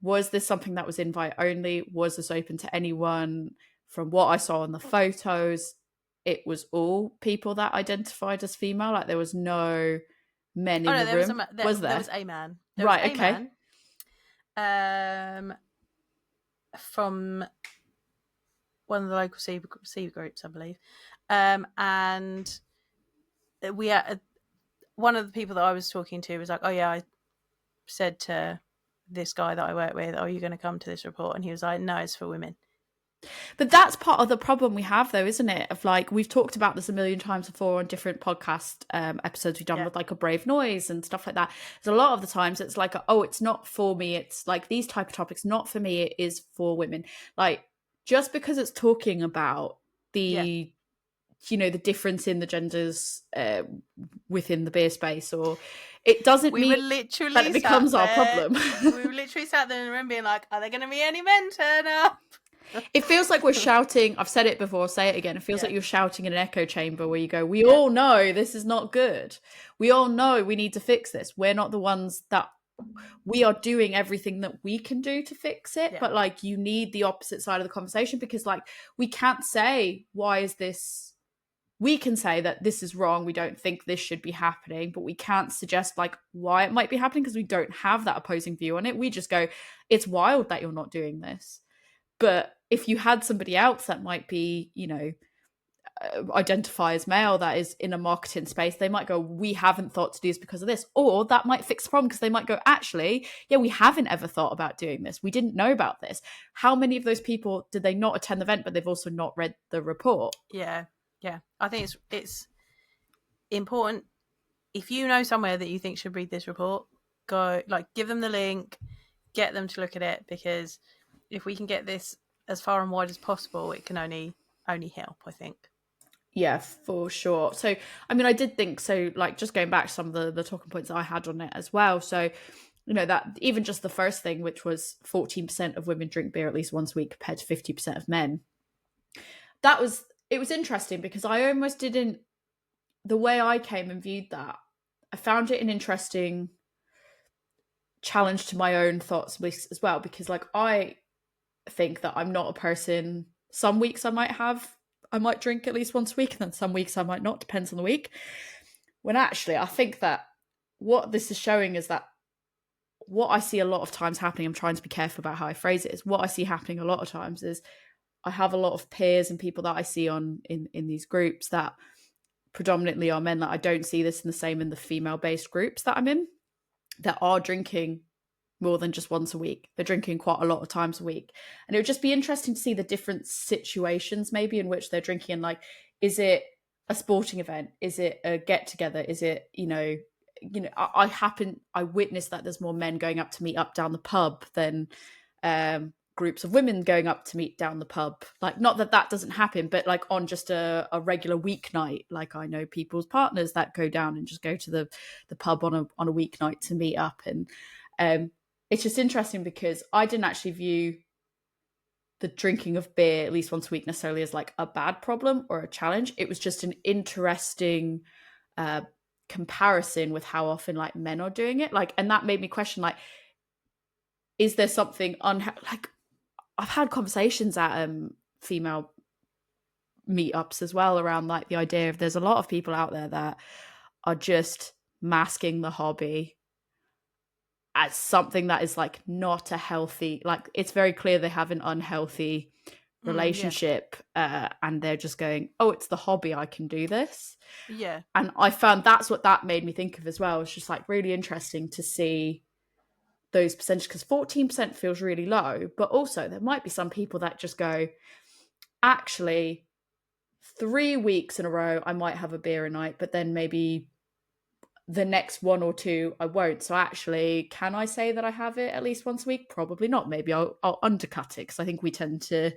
was this something that was invite only? Was this open to anyone? From what I saw in the photos, it was all people that identified as female. Like there was no men in the room. Was there? There was a man. Right, okay. From one of the local C groups, I believe. And we had one of the people that I was talking to was like, oh yeah, I said to this guy that I work with, are you going to come to this report? And he was like, no, it's for women. But that's part of the problem we have, though, isn't it? Of like, we've talked about this a million times before on different podcast episodes we've done with like A Brave Noise and stuff like that. There's a lot of the times it's like, oh, it's not for me. It's like these type of topics, not for me. It is for women. Like, just because it's talking about the, the difference in the genders within the beer space, or it doesn't mean that it becomes our problem. We were literally sat there in the room being like, are there going to be any men turn up? It feels like we're shouting. I've said it before, I'll say it again. It feels like you're shouting in an echo chamber where you go, we all know this is not good. We all know we need to fix this. We're not the ones that... We are doing everything that we can do to fix it. But like, you need the opposite side of the conversation, because like, we can't say, why is this... We can say that this is wrong, we don't think this should be happening, but we can't suggest like why it might be happening, because we don't have that opposing view on it. We just go, it's wild that you're not doing this. But if you had somebody else that might be, identify as male, that is in a marketing space, they might go, we haven't thought to do this because of this. Or that might fix the problem, because they might go, actually, yeah, we haven't ever thought about doing this. We didn't know about this. How many of those people did they not attend the event, but they've also not read the report? Yeah. I think it's important. If you know somewhere that you think should read this report, go, like, give them the link, get them to look at it, because if we can get this as far and wide as possible, it can only help, I think. Yeah, for sure. So, I mean, I did think so, like, just going back to some of the talking points I had on it as well. So, that even just the first thing, which was 14% of women drink beer at least once a week compared to 50% of men. It was interesting, because I almost didn't, the way I came and viewed that, I found it an interesting challenge to my own thoughts as well, because like, I think that I'm not a person, some weeks I might drink at least once a week, and then some weeks I might not, depends on the week. When actually, I think that what this is showing is that what I see a lot of times happening, I'm trying to be careful about how I phrase it, is what I see happening a lot of times is I have a lot of peers and people that I see in these groups that predominantly are men. That I don't see this in the same in the female-based groups that I'm in, that are drinking more than just once a week. They're drinking quite a lot of times a week. And it would just be interesting to see the different situations maybe in which they're drinking. And like, is it a sporting event? Is it a get together? Is it, I witnessed that there's more men going up to meet up down the pub than groups of women going up to meet down the pub. Like, not that that doesn't happen, but like on just a regular weeknight. Like, I know people's partners that go down and just go to the pub on a weeknight to meet up. And it's just interesting because I didn't actually view the drinking of beer at least once a week necessarily as like a bad problem or a challenge. It was just an interesting comparison with how often like men are doing it. Like, and that made me question, like, is there something like, I've had conversations at female meetups as well around like the idea of there's a lot of people out there that are just masking the hobby as something that is like not a healthy, like it's very clear they have an unhealthy relationship, and they're just going, oh, it's the hobby, I can do this. Yeah. And I found that's what that made me think of as well. It's just like really interesting to see those percentages, because 14% feels really low, but also there might be some people that just go, actually 3 weeks in a row I might have a beer a night, but then maybe the next 1 or 2 I won't. So actually, can I say that I have it at least once a week? Probably not. Maybe I'll undercut it, because I think we tend to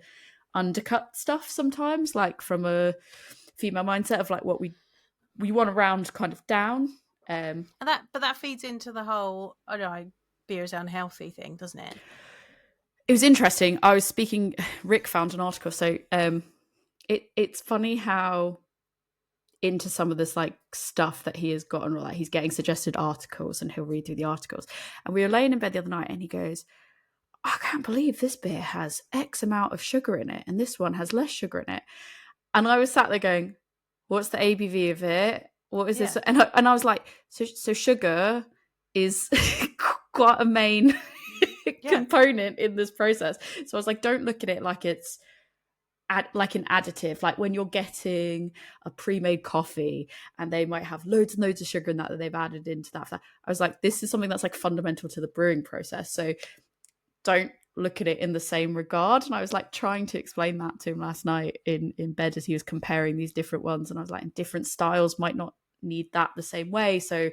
undercut stuff sometimes, like from a female mindset of like what we want to round kind of down. And that feeds into the whole, I don't know, beer is unhealthy thing, doesn't it? It was interesting. I was speaking, Rick found an article. So it's funny how into some of this like stuff that he has gotten, or like he's getting suggested articles and he'll read through the articles. And we were laying in bed the other night and he goes, I can't believe this beer has X amount of sugar in it and this one has less sugar in it. And I was sat there going, what's the ABV of it? What is this? And I was like, so sugar is quite a main component in this process. So I was like, don't look at it like it's like an additive, like when you're getting a pre-made coffee and they might have loads and loads of sugar in that they've added into that. I was like, this is something that's like fundamental to the brewing process. So don't look at it in the same regard. And I was like trying to explain that to him last night in bed as he was comparing these different ones. And I was like, different styles might not need that the same way. So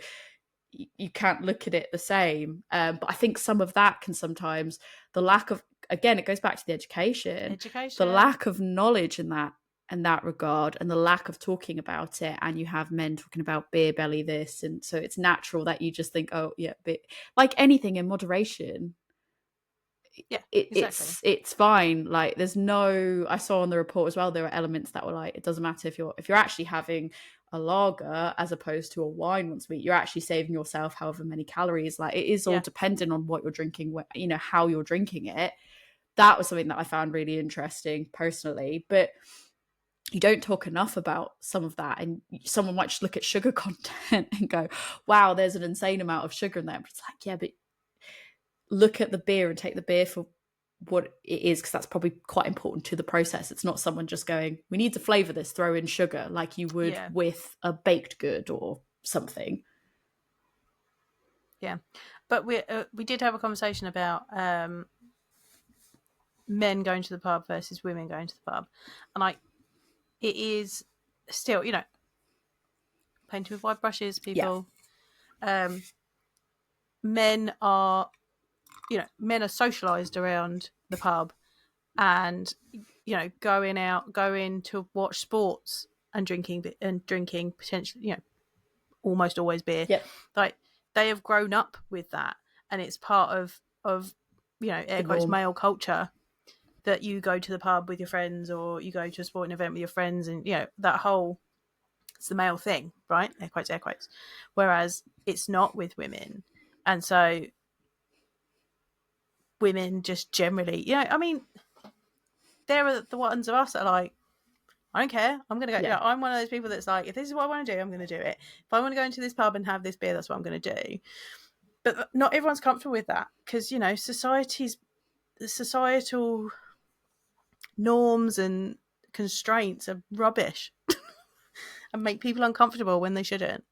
you can't look at it the same. But I think some of that can sometimes, the lack of, again, it goes back to the education, the lack of knowledge in that regard, and the lack of talking about it. And you have men talking about beer belly this. And so it's natural that you just think, oh yeah, but like anything in moderation, exactly. It's fine. Like there's no, I saw on the report as well, there were elements that were like, it doesn't matter if you're actually having a lager as opposed to a wine once a week, you're actually saving yourself however many calories. Like it is all dependent on what you're drinking, how you're drinking it. That was something that I found really interesting personally, but you don't talk enough about some of that. And someone might just look at sugar content and go, wow, there's an insane amount of sugar in there. But it's like, yeah, but look at the beer and take the beer for what it is, because that's probably quite important to the process. It's not someone just going, we need to flavor this, throw in sugar, like you would with a baked good or something. Yeah, but we did have a conversation about men going to the pub versus women going to the pub, and it is still, painting with wide brushes, people. Men are socialized around the pub, and going to watch sports and drinking potentially, almost always beer. Like they have grown up with that, and it's part of air quotes male culture, that you go to the pub with your friends or you go to a sporting event with your friends, and that whole, it's the male thing, right? Air quotes. Whereas it's not with women. And so women just generally, there are the ones of us that are like, I don't care, I'm going to go. I'm one of those people that's like, if this is what I want to do, I'm going to do it. If I want to go into this pub and have this beer, that's what I'm going to do. But not everyone's comfortable with that, because, societal norms and constraints are rubbish. and make people uncomfortable when they shouldn't.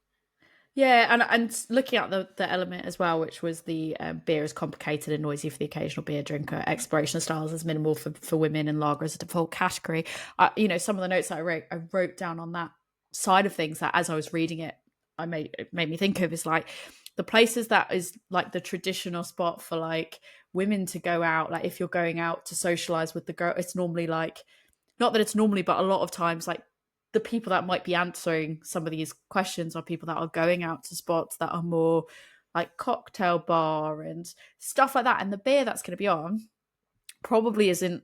Yeah, and looking at the element as well, which was the beer is complicated and noisy for the occasional beer drinker. Exploration of styles is minimal for women, and lager as a default category. Some of the notes that I wrote down on that side of things that as I was reading it, it made me think of is like the places that is like the traditional spot for like women to go out. Like if you're going out to socialize with the girl, it's normally like, not that it's normally, but a lot of times like the people that might be answering some of these questions are people that are going out to spots that are more like cocktail bar and stuff like that. And the beer that's going to be on probably is an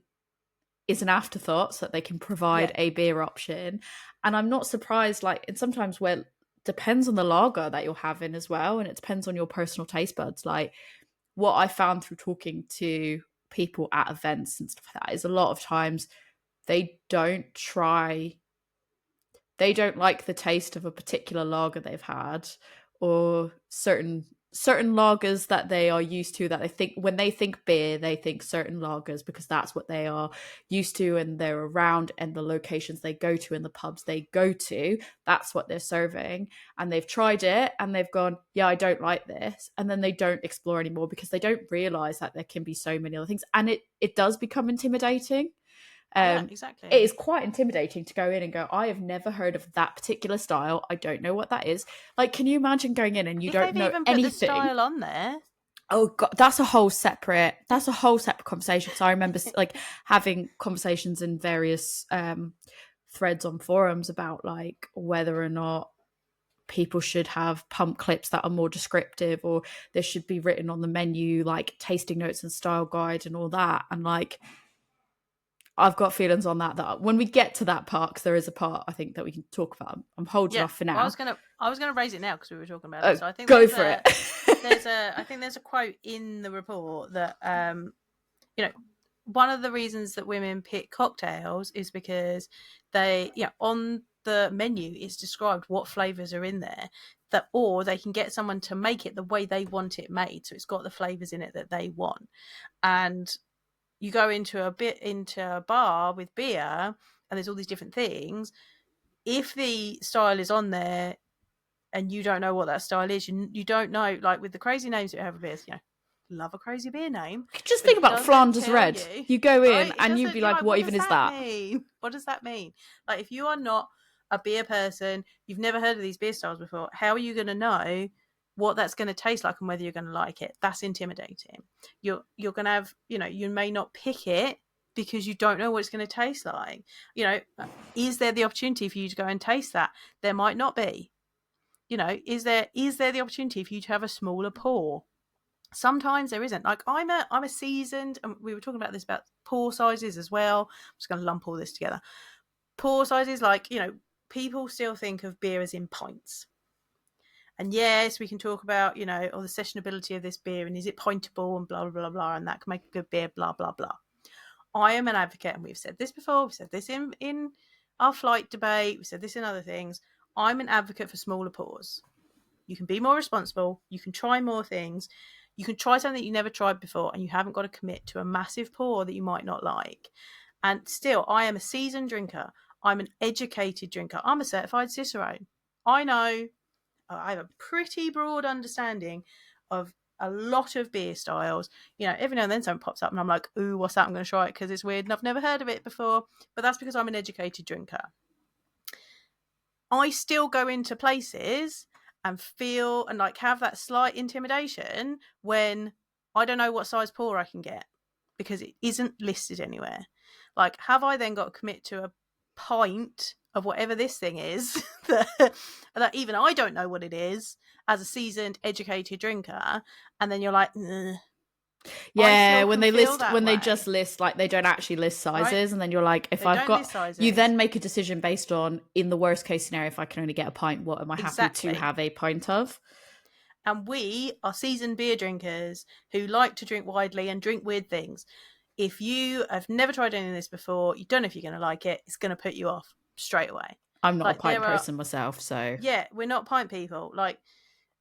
afterthought so that they can provide a beer option. And I'm not surprised, like, and sometimes where depends on the lager that you're having as well. And it depends on your personal taste buds. Like what I found through talking to people at events and stuff like that is a lot of times they don't like the taste of a particular lager they've had, or certain lagers that they are used to, that they think when they think beer they think certain lagers because that's what they are used to and they're around, and the locations they go to and the pubs they go to, that's what they're serving, and they've tried it and they've gone, yeah, I don't like this, and then they don't explore anymore because they don't realize that there can be so many other things, and it does become intimidating. Exactly. It is quite intimidating to go in and go, I have never heard of that particular style. I don't know what that is. Like, can you imagine going in and you don't know even anything? Put the style on there. Oh God, that's a whole separate conversation. Because I remember like having conversations in various threads on forums about like whether or not people should have pump clips that are more descriptive, or there should be written on the menu like tasting notes and style guide and all that. And like, I've got feelings on that when we get to that part, because there is a part I think that we can talk about. I'm holding off for now. Well, I was gonna raise it now because we were talking about it. So I think go for it. I think there's a quote in the report that one of the reasons that women pick cocktails is because they on the menu it's described what flavors are in there, or they can get someone to make it the way they want it made, so it's got the flavors in it that they want. And you go into a bar with beer and there's all these different things. If the style is on there and you don't know what that style is, you don't know, like with the crazy names that you have of beers, love a crazy beer name. Just think about Flanders Red. You go in and you'd be like, what even is that? What does that mean? Like, if you are not a beer person, you've never heard of these beer styles before, how are you going to know what that's going to taste like and whether you're going to like it? That's intimidating. You're going to have, you may not pick it because you don't know what it's going to taste like. Is there the opportunity for you to go and taste that? There might not be. Is there the opportunity for you to have a smaller pour? Sometimes there isn't. Like, I'm a seasoned, and we were talking about this about pour sizes as well. I'm just going to lump all this together. Pour sizes, like, people still think of beer as in pints. And yes, we can talk about, the sessionability of this beer and is it pintable and blah, blah, blah, blah, and that can make a good beer, blah, blah, blah. I am an advocate, and we've said this before, we've said this in our flight debate, we've said this in other things. I'm an advocate for smaller pours. You can be more responsible, you can try more things, you can try something that you never tried before, and you haven't got to commit to a massive pour that you might not like. And still, I am a seasoned drinker. I'm an educated drinker. I'm a certified Cicerone. I know, I have a pretty broad understanding of a lot of beer styles. Every now and then something pops up and I'm like, ooh, what's that? I'm going to try it because it's weird and I've never heard of it before. But that's because I'm an educated drinker. I still go into places and feel and like have that slight intimidation when I don't know what size pour I can get because it isn't listed anywhere. Like, have I then got to commit to a pint of whatever this thing is that even I don't know what it is as a seasoned, educated drinker? And then you're like, ugh. Yeah, when they just list, like, they don't actually list sizes, right? And then you're like, if I've got, you then make a decision based on, in the worst case scenario, if I can only get a pint, what am I happy to have a pint of? And we are seasoned beer drinkers who like to drink widely and drink weird things. If you have never tried any of this before, you don't know if you're going to like it, it's going to put you off straight away. I'm not a pint person myself, so. Yeah, we're not pint people. Like,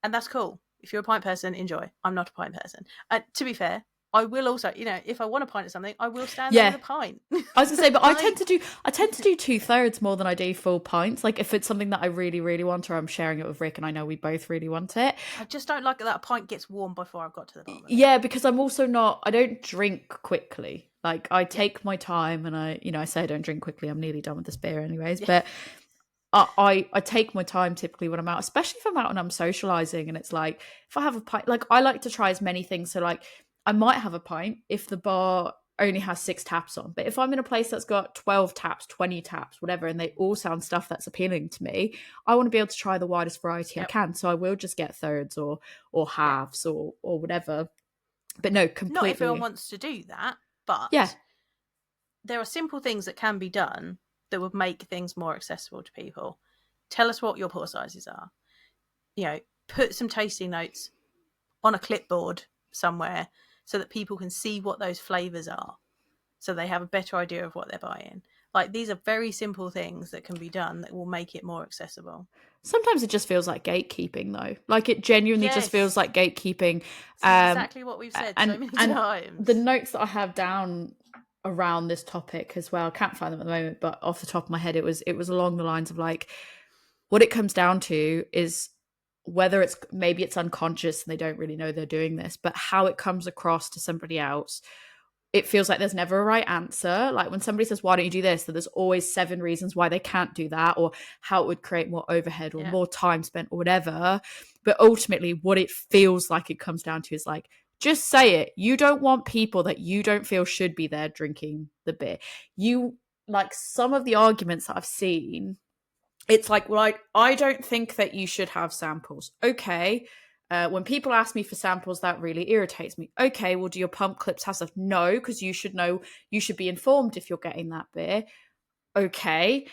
and that's cool. If you're a pint person, enjoy. I'm not a pint person. To be fair, I will also, if I want a pint of something, I will stand there with a pint. I was gonna say, but I tend to do 2/3 more than I do full pints. Like if it's something that I really, really want, or I'm sharing it with Rick and I know we both really want it. I just don't like that a pint gets warm before I've got to the bottom of it. Yeah, because I don't drink quickly. Like I take my time, and I say I don't drink quickly. I'm nearly done with this beer anyways, but I take my time typically when I'm out, especially if I'm out and I'm socializing, and it's like if I have a pint, like I like to try as many things. So like I might have a pint if the bar only has 6 taps on, but if I'm in a place that's got 12 taps, 20 taps, whatever, and they all sound stuff that's appealing to me, I want to be able to try the widest variety I can. So I will just get thirds or halves or whatever. But no, completely. Not everyone wants to do that, but there are simple things that can be done that would make things more accessible to people. Tell us what your pour sizes are. Put some tasting notes on a clipboard somewhere so that people can see what those flavours are, so they have a better idea of what they're buying. Like, these are very simple things that can be done that will make it more accessible. Sometimes it just feels like gatekeeping, though. Like it genuinely just feels like gatekeeping. It's exactly what we've said so many times. The notes that I have down around this topic as well, can't find them at the moment, but off the top of my head, it was along the lines of like, what it comes down to is whether maybe it's unconscious and they don't really know they're doing this, but how it comes across to somebody else. It feels like there's never a right answer. Like when somebody says, why don't you do this? That there's always 7 reasons why they can't do that, or how it would create more overhead or more time spent or whatever. But ultimately what it feels like it comes down to is like, just say it. You don't want people that you don't feel should be there drinking the beer. Like some of the arguments that I've seen, it's like, well, I don't think that you should have samples. Okay. When people ask me for samples, that really irritates me. Okay, well, do your pump clips have stuff? No, because you should know, you should be informed if you're getting that beer. Okay.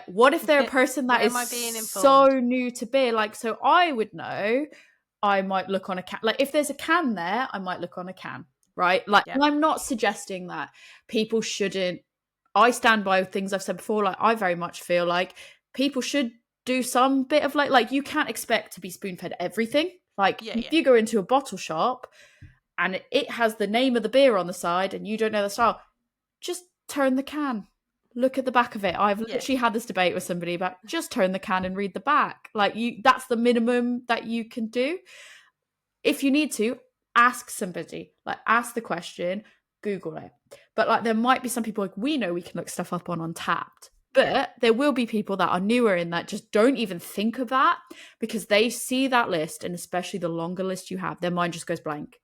What if they're a person that is so new to beer? Like, so I would know, I might look on a can. Like, if there's a can there, I might look on a can, right? Like, and I'm not suggesting that people shouldn't. I stand by things I've said before. Like, I very much feel like people should do some bit of like you can't expect to be spoon-fed everything. Like if you go into a bottle shop and it has the name of the beer on the side and you don't know the style, just turn the can. Look at the back of it. I've literally had this debate with somebody about just turn the can and read the back. Like that's the minimum that you can do. If you need to, ask somebody. Like ask the question, Google it. But like there might be some people like we know we can look stuff up on Untapped. But there will be people that are newer in that just don't even think of that because they see that list, and especially the longer list you have, their mind just goes blank.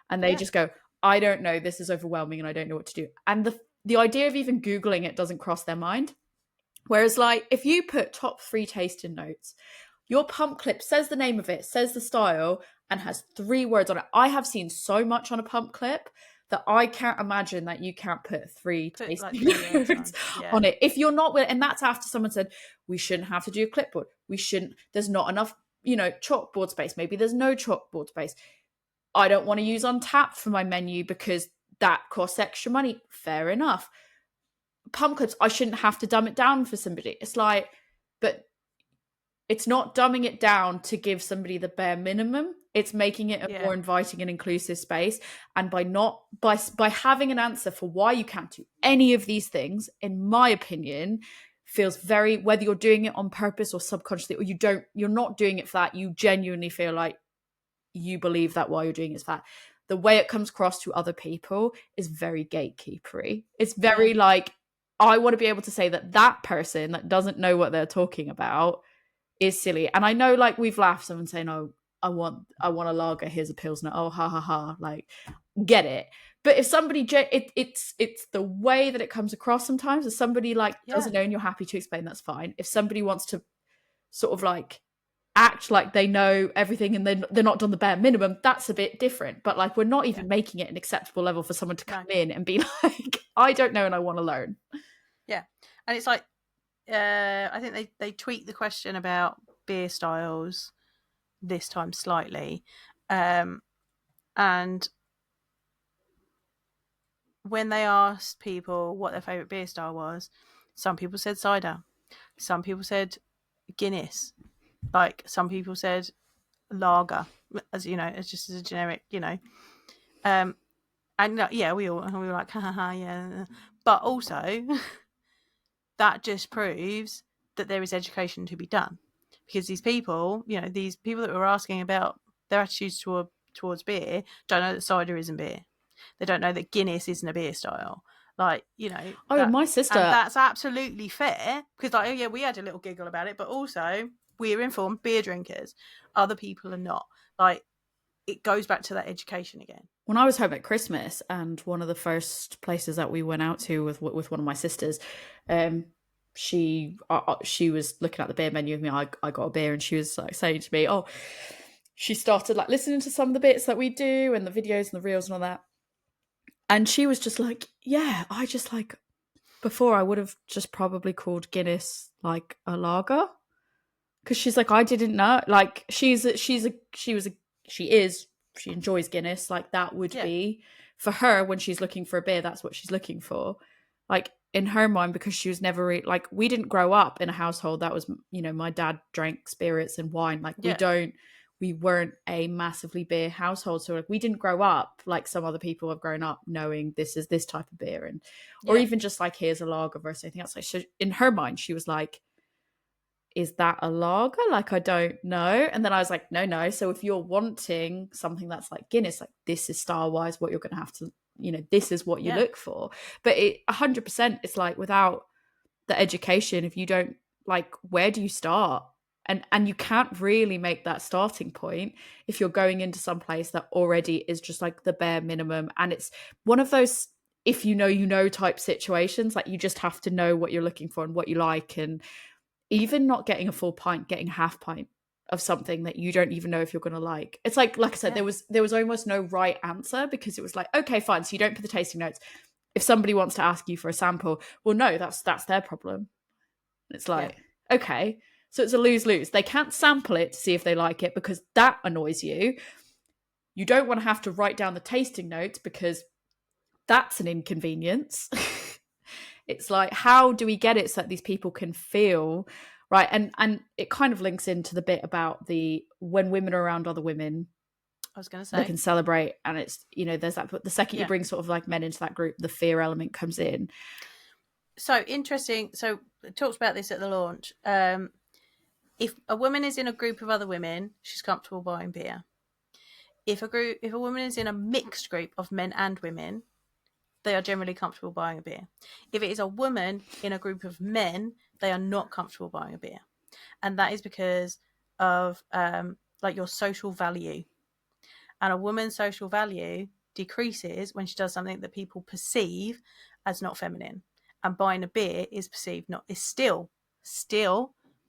And they just go, I don't know, this is overwhelming and I don't know what to do. And the idea of even Googling it doesn't cross their mind. Whereas like if you put top 3 tasting notes, your pump clip says the name of it, says the style, and has 3 words on it. I have seen so much on a pump clip that I can't imagine that you can't put 3 tasting notes on it. If you're not, and that's after someone said, we shouldn't have to do a clipboard. We shouldn't, there's not enough, chalkboard space. Maybe there's no chalkboard space. I don't want to use Untapped for my menu because that costs extra money. Fair enough. Pump clips, I shouldn't have to dumb it down for somebody. It's like, but it's not dumbing it down to give somebody the bare minimum. It's making it a more inviting and inclusive space. And by having an answer for why you can't do any of these things, in my opinion, feels very, whether you're doing it on purpose or subconsciously, or you're not doing it for that, you genuinely feel like you believe that why you're doing it is that. The way it comes across to other people is very gatekeepery. It's very like, I want to be able to say that person that doesn't know what they're talking about is silly. And I know like we've laughed, someone saying, oh, I want a lager, here's a pilsner, oh ha ha ha, like get it. But if somebody it's the way that it comes across sometimes. If somebody like doesn't know and you're happy to explain, that's fine. If somebody wants to sort of like act like they know everything and they're not done the bare minimum, that's a bit different. But like we're not even making it an acceptable level for someone to come in and be like, I don't know and I want to learn. Yeah. And it's like I think they tweaked the question about beer styles this time slightly. And when they asked people what their favourite beer style was, some people said cider. Some people said Guinness. Like some people said lager, as you know, as just as a generic, and And we were like, ha ha ha, yeah. But also, that just proves that there is education to be done, because these people that were asking about their attitudes towards beer don't know that cider isn't beer. They don't know that Guinness isn't a beer style. Like, Oh, my sister. And that's absolutely fair, because we had a little giggle about it, but also we're informed beer drinkers. Other people are not. Like, it goes back to that education again. When I was home at Christmas, and one of the first places that we went out to with one of my sisters, she was looking at the beer menu with me. I got a beer, and she was like saying to me, "Oh," she started like listening to some of the bits that we do and the videos and the reels and all that, and she was just like, "Yeah, I just like before I would have just probably called Guinness like a lager." Because she's like, I didn't know. Like, she enjoys Guinness. Like, that would be for her when she's looking for a beer. That's what she's looking for. Like, in her mind, because she was never like, we didn't grow up in a household that was, my dad drank spirits and wine. Like, we weren't a massively beer household. So like, we didn't grow up like some other people have grown up knowing this is this type of beer, and or even just like, here's a lager versus anything else. Like, so in her mind, she was like, is that a lager? Like, I don't know. And then I was like, no. So if you're wanting something that's like Guinness, like, this is style-wise what you're going to have to, this is what you look for. But it 100%, it's like, without the education, if you don't, like, where do you start? And you can't really make that starting point if you're going into some place that already is just like the bare minimum. And it's one of those, if you know type situations, like, you just have to know what you're looking for and what you like. And even not getting a full pint, getting a half pint of something that you don't even know if you're going to like. It's like I said, there was almost no right answer, because it was like, okay, fine. So you don't put the tasting notes. If somebody wants to ask you for a sample, well, no, that's their problem. It's like, okay, so it's a lose-lose. They can't sample it to see if they like it, because that annoys you. You don't want to have to write down the tasting notes, because that's an inconvenience. It's like, how do we get it so that these people can feel right? And it kind of links into the bit about when women are around other women, I was going to say, they can celebrate. And it's, there's that, but the second you bring sort of like men into that group, the fear element comes in. So interesting. So it talks about this at the launch. If a woman is in a group of other women, she's comfortable buying beer. If a woman is in a mixed group of men and women, they are generally comfortable buying a beer. If it is a woman in a group of men, they are not comfortable buying a beer. And that is because of like your social value. And a woman's social value decreases when she does something that people perceive as not feminine. And buying a beer is still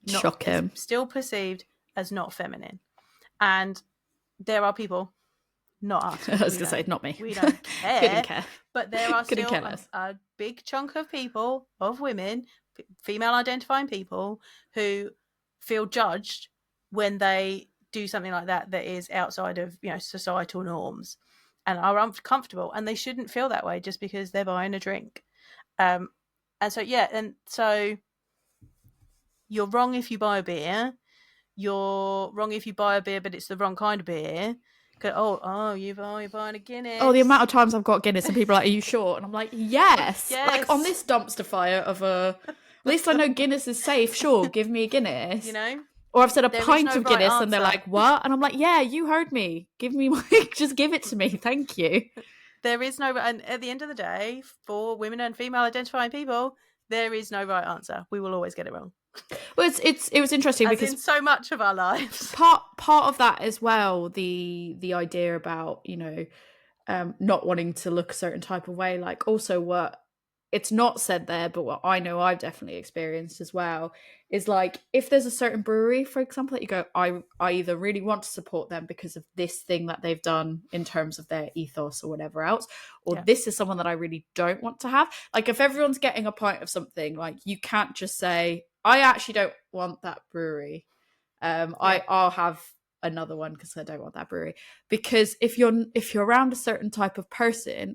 not Shocking. still perceived as not feminine. And there are people, not us. I was going to say, not me. We don't care. Couldn't care. But there are still a big chunk of people, of women, female identifying people, who feel judged when they do something like that is outside of societal norms, and are uncomfortable, and they shouldn't feel that way just because they're buying a drink. And so you're wrong if you buy a beer. You're wrong if you buy a beer, but it's the wrong kind of beer. You're buying a Guinness. Oh, the amount of times I've got Guinness and people are like, are you sure? And I'm like, yes. Like, on this dumpster fire of at least I know Guinness is safe. Sure, give me a Guinness. Or I've said a pint of Guinness and they're like, what? And I'm like, yeah, you heard me. Give me just give it to me. Thank you. There is no, and at the end of the day, for women and female identifying people, there is no right answer. We will always get it wrong. Well, it was interesting because in so much of our lives, part of that as well, the idea about not wanting to look a certain type of way, like, also what it's not said there, but what I know I've definitely experienced as well is, like, if there's a certain brewery, for example, that you go, I either really want to support them because of this thing that they've done in terms of their ethos or whatever else, or this is someone that I really don't want to have. Like, if everyone's getting a pint of something, like, you can't just say, I actually don't want that brewery. I'll have another one because I don't want that brewery. Because if you're around a certain type of person,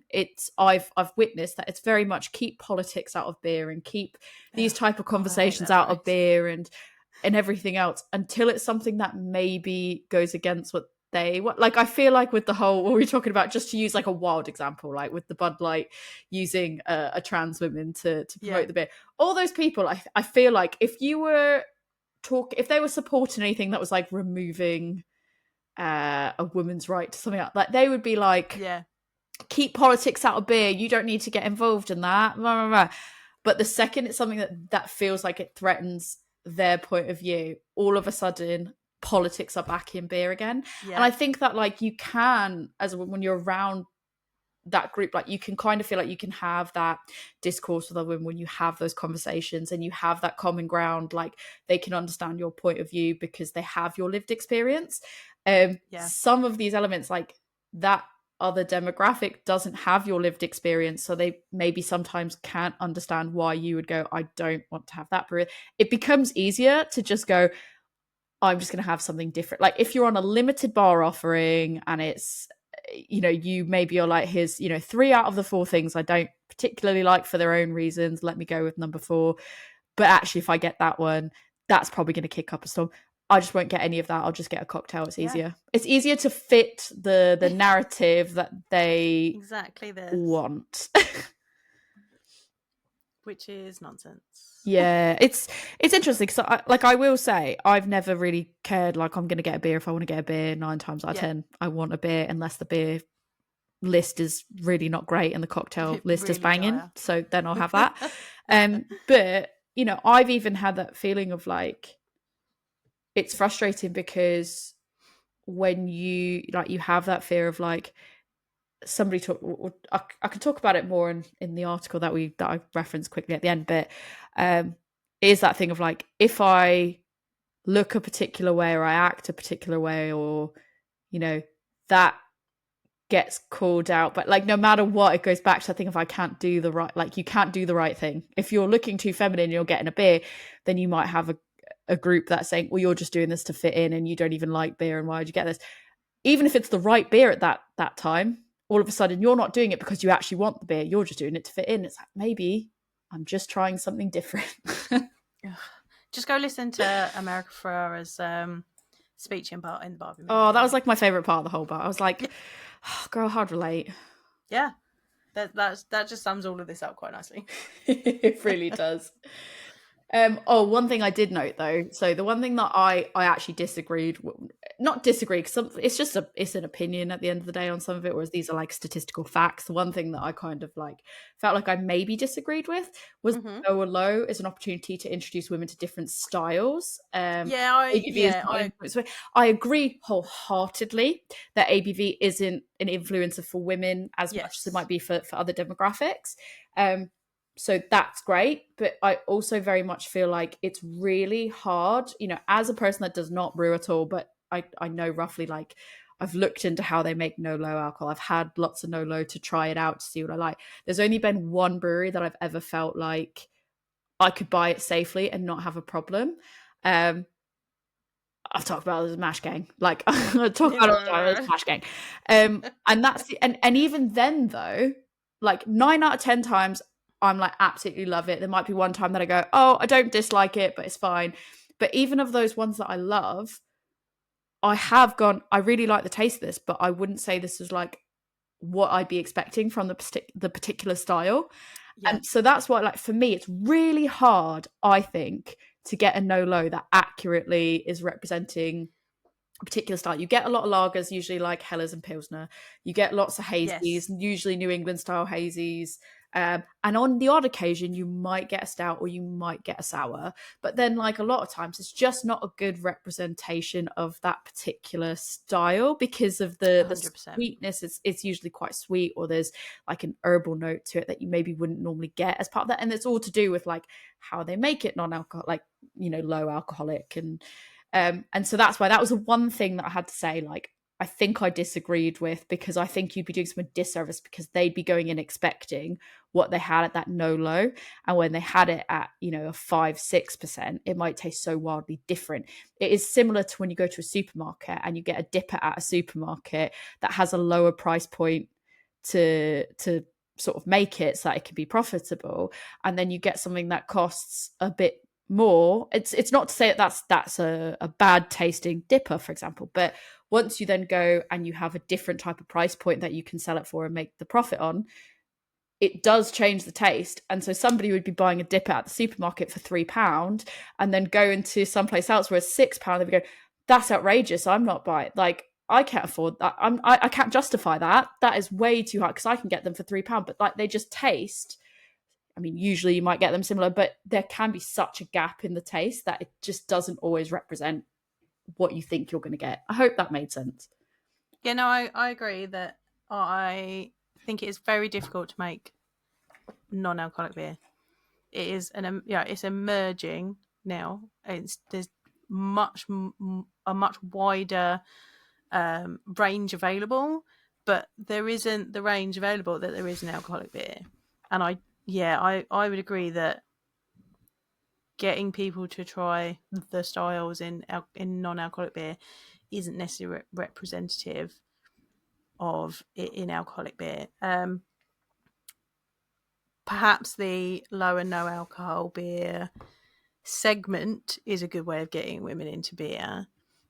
I've witnessed that it's very much keep politics out of beer and keep these type of conversations of beer and everything else until it's something that maybe goes against what they want. Like, I feel like with the whole, what we're talking about, just to use like a wild example, like with the Bud Light using a trans woman to promote the beer, all those people, I feel like if you were if they were supporting anything that was like removing a woman's right to something like, they would be like, keep politics out of beer, you don't need to get involved in that, blah, blah, blah. But the second it's something that feels like it threatens their point of view, all of a sudden politics are back in beer again. And I think that like you can, as when you're around that group, like you can kind of feel like you can have that discourse with other women when you have those conversations and you have that common ground, like they can understand your point of view because they have your lived experience. Some of these elements, like that other demographic doesn't have your lived experience, so they maybe sometimes can't understand why you would go, I don't want to have that brew. It becomes easier to just go, I'm just going to have something different. Like if you're on a limited bar offering and it's, you know, you maybe are like, here's, you know, 3 out of the 4 things I don't particularly like for their own reasons, let me go with number 4. But actually if I get that one, that's probably going to kick up a storm. I just won't get any of that. I'll just get a cocktail. It's easier. It's easier to fit the narrative that they want. Which is nonsense. Yeah, it's interesting because I will say I've never really cared, like I'm going to get a beer if I want to get a beer. 9 times out of 10 I want a beer, unless the beer list is really not great and the cocktail list really is banging dire. So then I'll have that. But you know, I've even had that feeling of like, it's frustrating because when you have that fear of like somebody talk, I can talk about it more in the article that I referenced quickly at the end, but is that thing of like, if I look a particular way or I act a particular way, or you know, that gets called out. But like no matter what, it goes back to, I think, if I can't do the right, like you can't do the right thing. If you're looking too feminine and you're getting a beer, then you might have a group that's saying, well, you're just doing this to fit in and you don't even like beer and why would you get this? Even if it's the right beer at that time, all of a sudden you're not doing it because you actually want the beer, you're just doing it to fit in. It's like, maybe I'm just trying something different. Just go listen to America Ferrera's speech in the Barbie movie. Oh, that was like my favourite part of the whole bar. I was like, oh, girl, hard relate. Yeah, that just sums all of this up quite nicely. It really does. One thing I did note though, so the one thing that I actually disagreed, not disagree, because it's an opinion at the end of the day on some of it, whereas these are like statistical facts. The one thing that I kind of like felt like I maybe disagreed with was lower low is an opportunity to introduce women to different styles. I agree wholeheartedly that ABV isn't an influencer for women as much as it might be for other demographics. So that's great. But I also very much feel like it's really hard, you know, as a person that does not brew at all, but I know roughly, like I've looked into how they make no low alcohol. I've had lots of no low to try it out to see what I like. There's only been one brewery that I've ever felt like I could buy it safely and not have a problem. I've talked about it as a Mash Gang. Like I talk about it all the time as Mash Gang. And that's and even then though, like 9 out of 10 times I'm like absolutely love it. There might be one time that I go, oh, I don't dislike it, but it's fine. But even of those ones that I love, I have gone, I really like the taste of this, but I wouldn't say this is like what I'd be expecting from the particular style. Yeah. And so that's why, like, for me, it's really hard, I think, to get a no low that accurately is representing a particular style. You get a lot of lagers, usually like Helles and Pilsner. You get lots of hazies, usually New England style hazies. And on the odd occasion, you might get a stout or you might get a sour. But then, like, a lot of times, it's just not a good representation of that particular style because of the sweetness. It's usually quite sweet, or there's like an herbal note to it that you maybe wouldn't normally get as part of that. And it's all to do with like how they make it non-alcohol, like, you know, low alcoholic. And so that's why that was the one thing that I had to say, like, I think I disagreed with, because I think you'd be doing someone a disservice because they'd be going in expecting what they had at that no low. And when they had it at, you know, a 5-6%, it might taste so wildly different. It is similar to when you go to a supermarket and you get a dipper at a supermarket that has a lower price point to sort of make it so that it can be profitable. And then you get something that costs a bit more. It's not to say that that's a bad tasting dipper, for example, but Once you then go and you have a different type of price point that you can sell it for and make the profit on, it does change the taste. And so somebody would be buying a dipper at the supermarket for £3 and then go into someplace else where it's £6. They'd be going, that's outrageous. I'm not buying. Like, I can't afford that. I can't justify that. That is way too high, because I can get them for £3. But like, they just taste. I mean, usually you might get them similar, but there can be such a gap in the taste that it just doesn't always represent what you think you're going to get. I hope that made sense. Yeah, no, I agree that I think it is very difficult to make non-alcoholic beer. It is it's emerging now. There's a much wider range available, but there isn't the range available that there is in alcoholic beer. And I would agree that getting people to try the styles in non-alcoholic beer isn't necessarily representative of it in alcoholic beer. Perhaps the low and no alcohol beer segment is a good way of getting women into beer,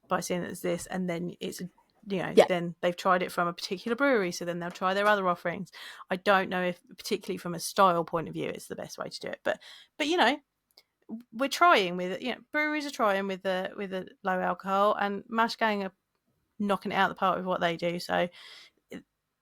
by saying that it's this, and then it's then they've tried it from a particular brewery, so then they'll try their other offerings. I don't know if, particularly from a style point of view, it's the best way to do it, but we're trying with it. Breweries are trying with the low alcohol, and Mash Gang are knocking it out of the park with what they do. So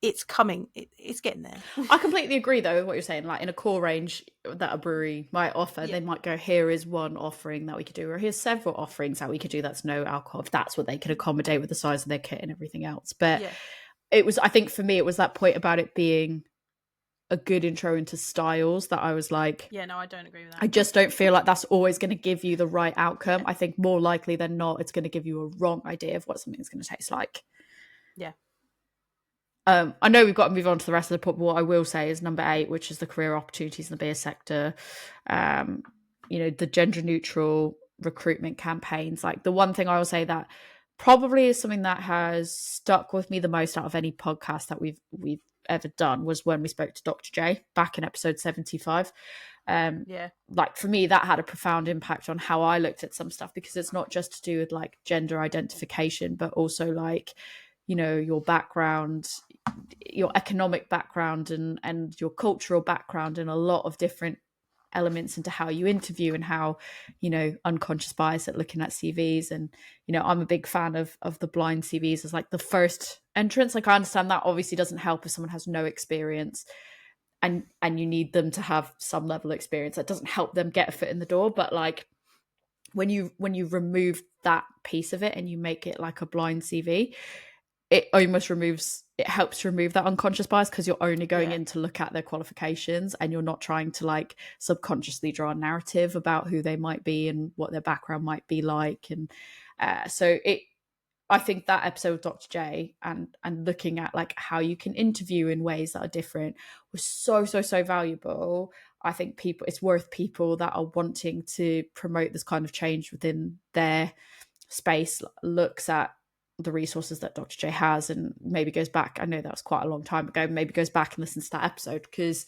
it's coming. It's getting there. I completely agree, though, with what you're saying. Like, in a core range that a brewery might offer, they might go, here is one offering that we could do, or here's several offerings that we could do that's no alcohol, if that's what they could accommodate with the size of their kit and everything else. But it was, I think for me, it was that point about it being a good intro into styles that I was like, yeah, no, I don't agree with that. I just don't feel like that's always going to give you the right outcome. I think more likely than not, it's going to give you a wrong idea of what something's going to taste like. Yeah. I know we've got to move on to the rest of the pub, but what I will say is number 8, which is the career opportunities in the beer sector. The gender neutral recruitment campaigns. Like, the one thing I will say that probably is something that has stuck with me the most out of any podcast that we've ever done was when we spoke to Dr. J back in episode 75. Like, for me, that had a profound impact on how I looked at some stuff, because it's not just to do with like gender identification, but also like, your background, your economic background, and your cultural background, and a lot of different elements into how you interview and how, unconscious bias at looking at CVs. And, I'm a big fan of the blind CVs as like the first entrance. Like, I understand that obviously doesn't help if someone has no experience and you need them to have some level of experience. That doesn't help them get a foot in the door. But like, when you remove that piece of it and you make it like a blind CV, it helps remove that unconscious bias, because you're only going in to look at their qualifications, and you're not trying to like subconsciously draw a narrative about who they might be and what their background might be like. And I think that episode of Dr. J and looking at like how you can interview in ways that are different was so valuable. I think it's worth people that are wanting to promote this kind of change within their space looks at the resources that Dr. J has, and maybe goes back. I know that was quite a long time ago. Maybe goes back and listens to that episode, because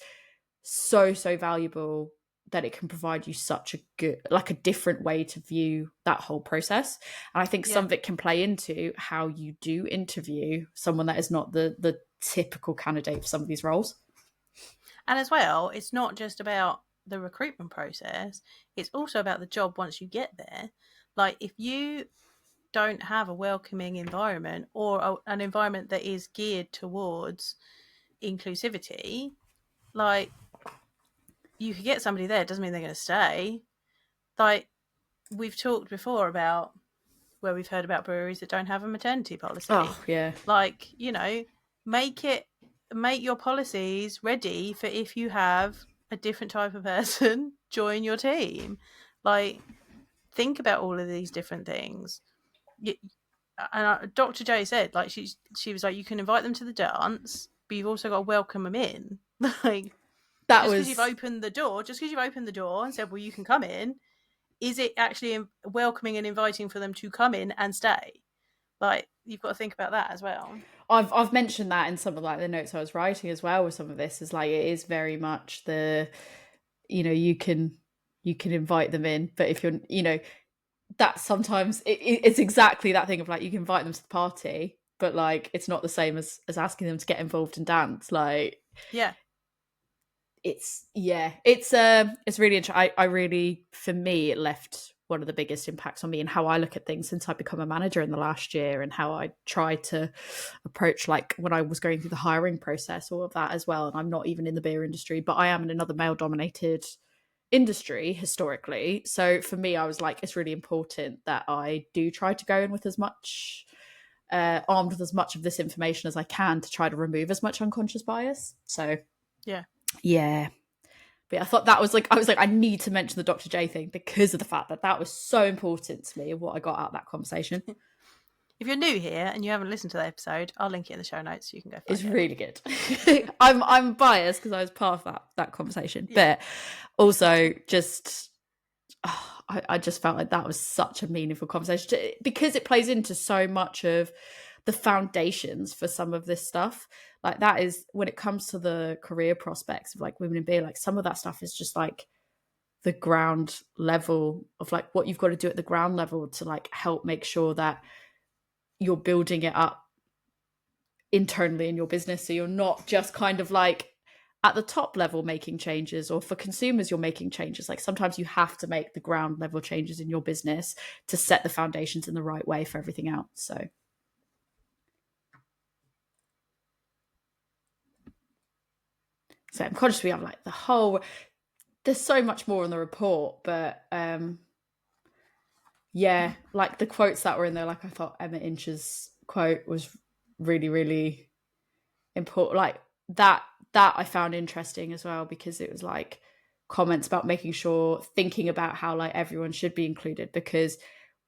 so valuable that it can provide you such a good, like a different way to view that whole process. And I think some of it can play into how you do interview someone that is not the typical candidate for some of these roles. And as well, it's not just about the recruitment process, it's also about the job once you get there. Like, if you don't have a welcoming environment, or an environment that is geared towards inclusivity, like, you could get somebody there, doesn't mean they're going to stay. Like, we've talked before about where we've heard about breweries that don't have a maternity policy. Oh yeah. Like, make your policies ready for if you have a different type of person join your team. Like, think about all of these different things. And Dr. J said, like, she was like, you can invite them to the dance, but you've also got to welcome them in. Like, because you've opened the door and said, well, you can come in, is it actually welcoming and inviting for them to come in and stay? Like, you've got to think about that as well. I've mentioned that in some of like the notes I was writing as well with some of this, is like, it is very much the, you can invite them in, but if you're, that sometimes it's exactly that thing of like, you can invite them to the party, but like it's not the same as asking them to get involved and dance. Like, Yeah. it's really interesting. I really, for me, it left one of the biggest impacts on me and how I look at things since I've become a manager in the last year, and how I try to approach, like when I was going through the hiring process, all of that as well. And I'm not even in the beer industry, but I am in another male dominated industry historically. So for me, I was like, it's really important that I do try to go in with as much armed with as much of this information as I can to try to remove as much unconscious bias. So yeah. But I thought that was like, I was like, I need to mention the Dr. J thing because of the fact that that was so important to me and what I got out of that conversation. If you're new here and you haven't listened to that episode, I'll link it in the show notes so you can go find It's it. really good. I'm biased because I was part of that conversation, but also just I just felt like that was such a meaningful conversation because it plays into so much of the foundations for some of this stuff. Like, that is, when it comes to the career prospects of like women in beer, like some of that stuff is just like the ground level of like what you've got to do at the ground level to like help make sure that you're building it up internally in your business, so you're not just kind of like at the top level making changes, or for consumers you're making changes. Like, sometimes you have to make the ground level changes in your business to set the foundations in the right way for everything else. So I'm conscious we have like the whole, there's so much more in the report, but yeah, like the quotes that were in there, like I thought Emma Inch's quote was really, really important. Like that I found interesting as well, because it was like comments about making sure, thinking about how like everyone should be included, because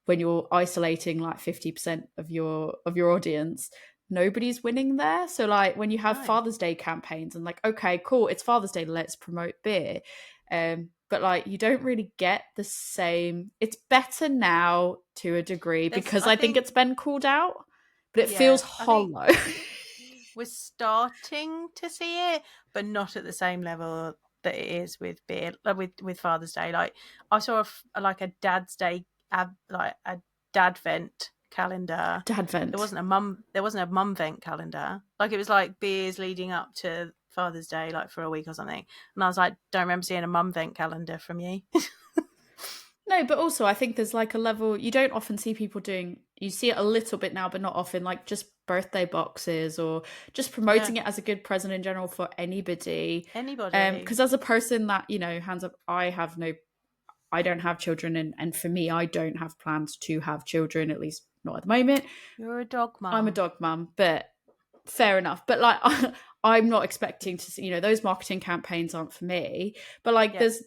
when you're isolating like 50% of your audience, nobody's winning there. So like when you have Father's Day campaigns and like, okay, cool, it's Father's Day, let's promote beer, but like you don't really get the same. It's better now to a degree because I think it's been called out, but it feels hollow. We're starting to see it, but not at the same level that it is with beer, with Father's Day. Like, I saw a Dad's Day, like a dad vent calendar. Dad vent. There wasn't a mum vent calendar. Like, it was like beers leading up to Father's Day, like for a week or something. And I was like, don't remember seeing a mum vent calendar from you. No, but also I think there's like a level you don't often see people doing. You see it a little bit now, but not often, like just birthday boxes or just promoting it as a good present in general for anybody. Because as a person that, you know, hands up, I don't have children, and for me, I don't have plans to have children, at least not at the moment. You're a dog mum. I'm a dog mum, but fair enough. But like, I'm not expecting to see, you know, those marketing campaigns aren't for me. But like, there's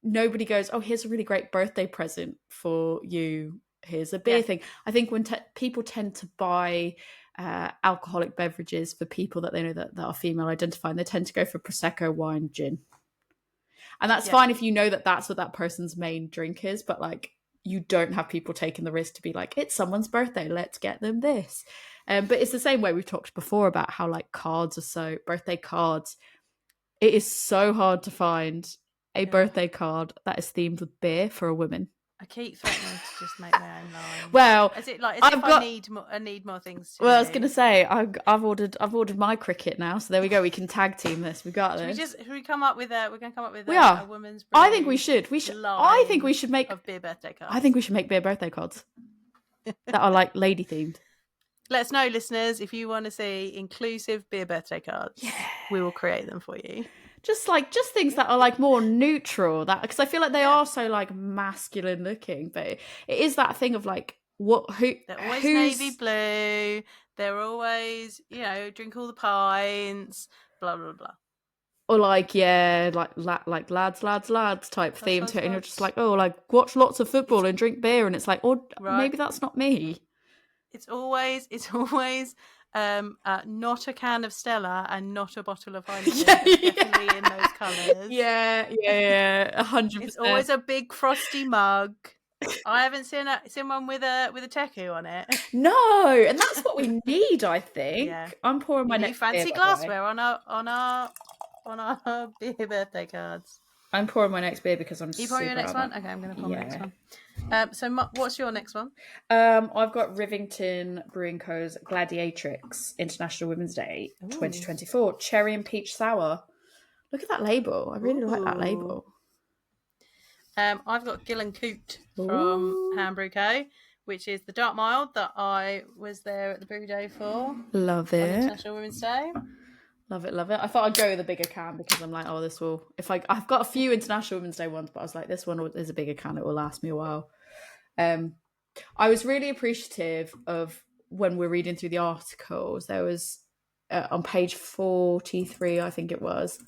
nobody goes, oh, here's a really great birthday present for you. Here's a beer thing. I think when people tend to buy alcoholic beverages for people that they know that are female identifying, they tend to go for Prosecco, wine, gin. And that's fine if you know that that's what that person's main drink is, but like, you don't have people taking the risk to be like, it's someone's birthday, let's get them this. But it's the same way we've talked before about how like cards are so, birthday cards, it is so hard to find a birthday card that is themed with beer for a woman. I keep threatening to just make my own line. Well, I need more things to Well, I was going to say, I've ordered my cricket now, so there we go. We can tag team this. We got this. Should we come up with a woman's Brew. I think we should. I think we should make beer birthday cards. I think we should make beer birthday cards that are like lady themed. Let us know, listeners, if you want to see inclusive beer birthday cards. Yeah. We will create them for you. Just things that are like more neutral, that because I feel like they are so like masculine looking, but it is that thing of like they're always navy blue, they're always, you know, drink all the pints, blah blah blah, or like like lads type theme to it, and you're just like, oh, like watch lots of football and drink beer, and it's like, or maybe that's not me. It's always not a can of Stella and not a bottle of Heineken. Definitely in those colours. Yeah, 100%. It's always a big frosty mug. I haven't seen one with a teku on it. No, and that's what we need, I think. Yeah. I'm pouring my next fancy glassware on our beer birthday cards. I'm pouring my next beer because I'm You pouring your next super one? Okay, I'm going to pour my next one. So what's your next one? I've got Rivington Brewing Co.'s Gladiatrix International Women's Day 2024 Cherry and Peach Sour. Look at that label. I really like that label. I've got Gill and Coot from Handbrew Co., which is the dark mild that I was there at the brew day for. Love On it. International Women's Day. Love it, love it. I thought I'd go with a bigger can because I'm like, oh, this will. I've got a few International Women's Day ones, but I was like, this one is a bigger can. It will last me a while. I was really appreciative of when we're reading through the articles. There was on page 43, I think it was.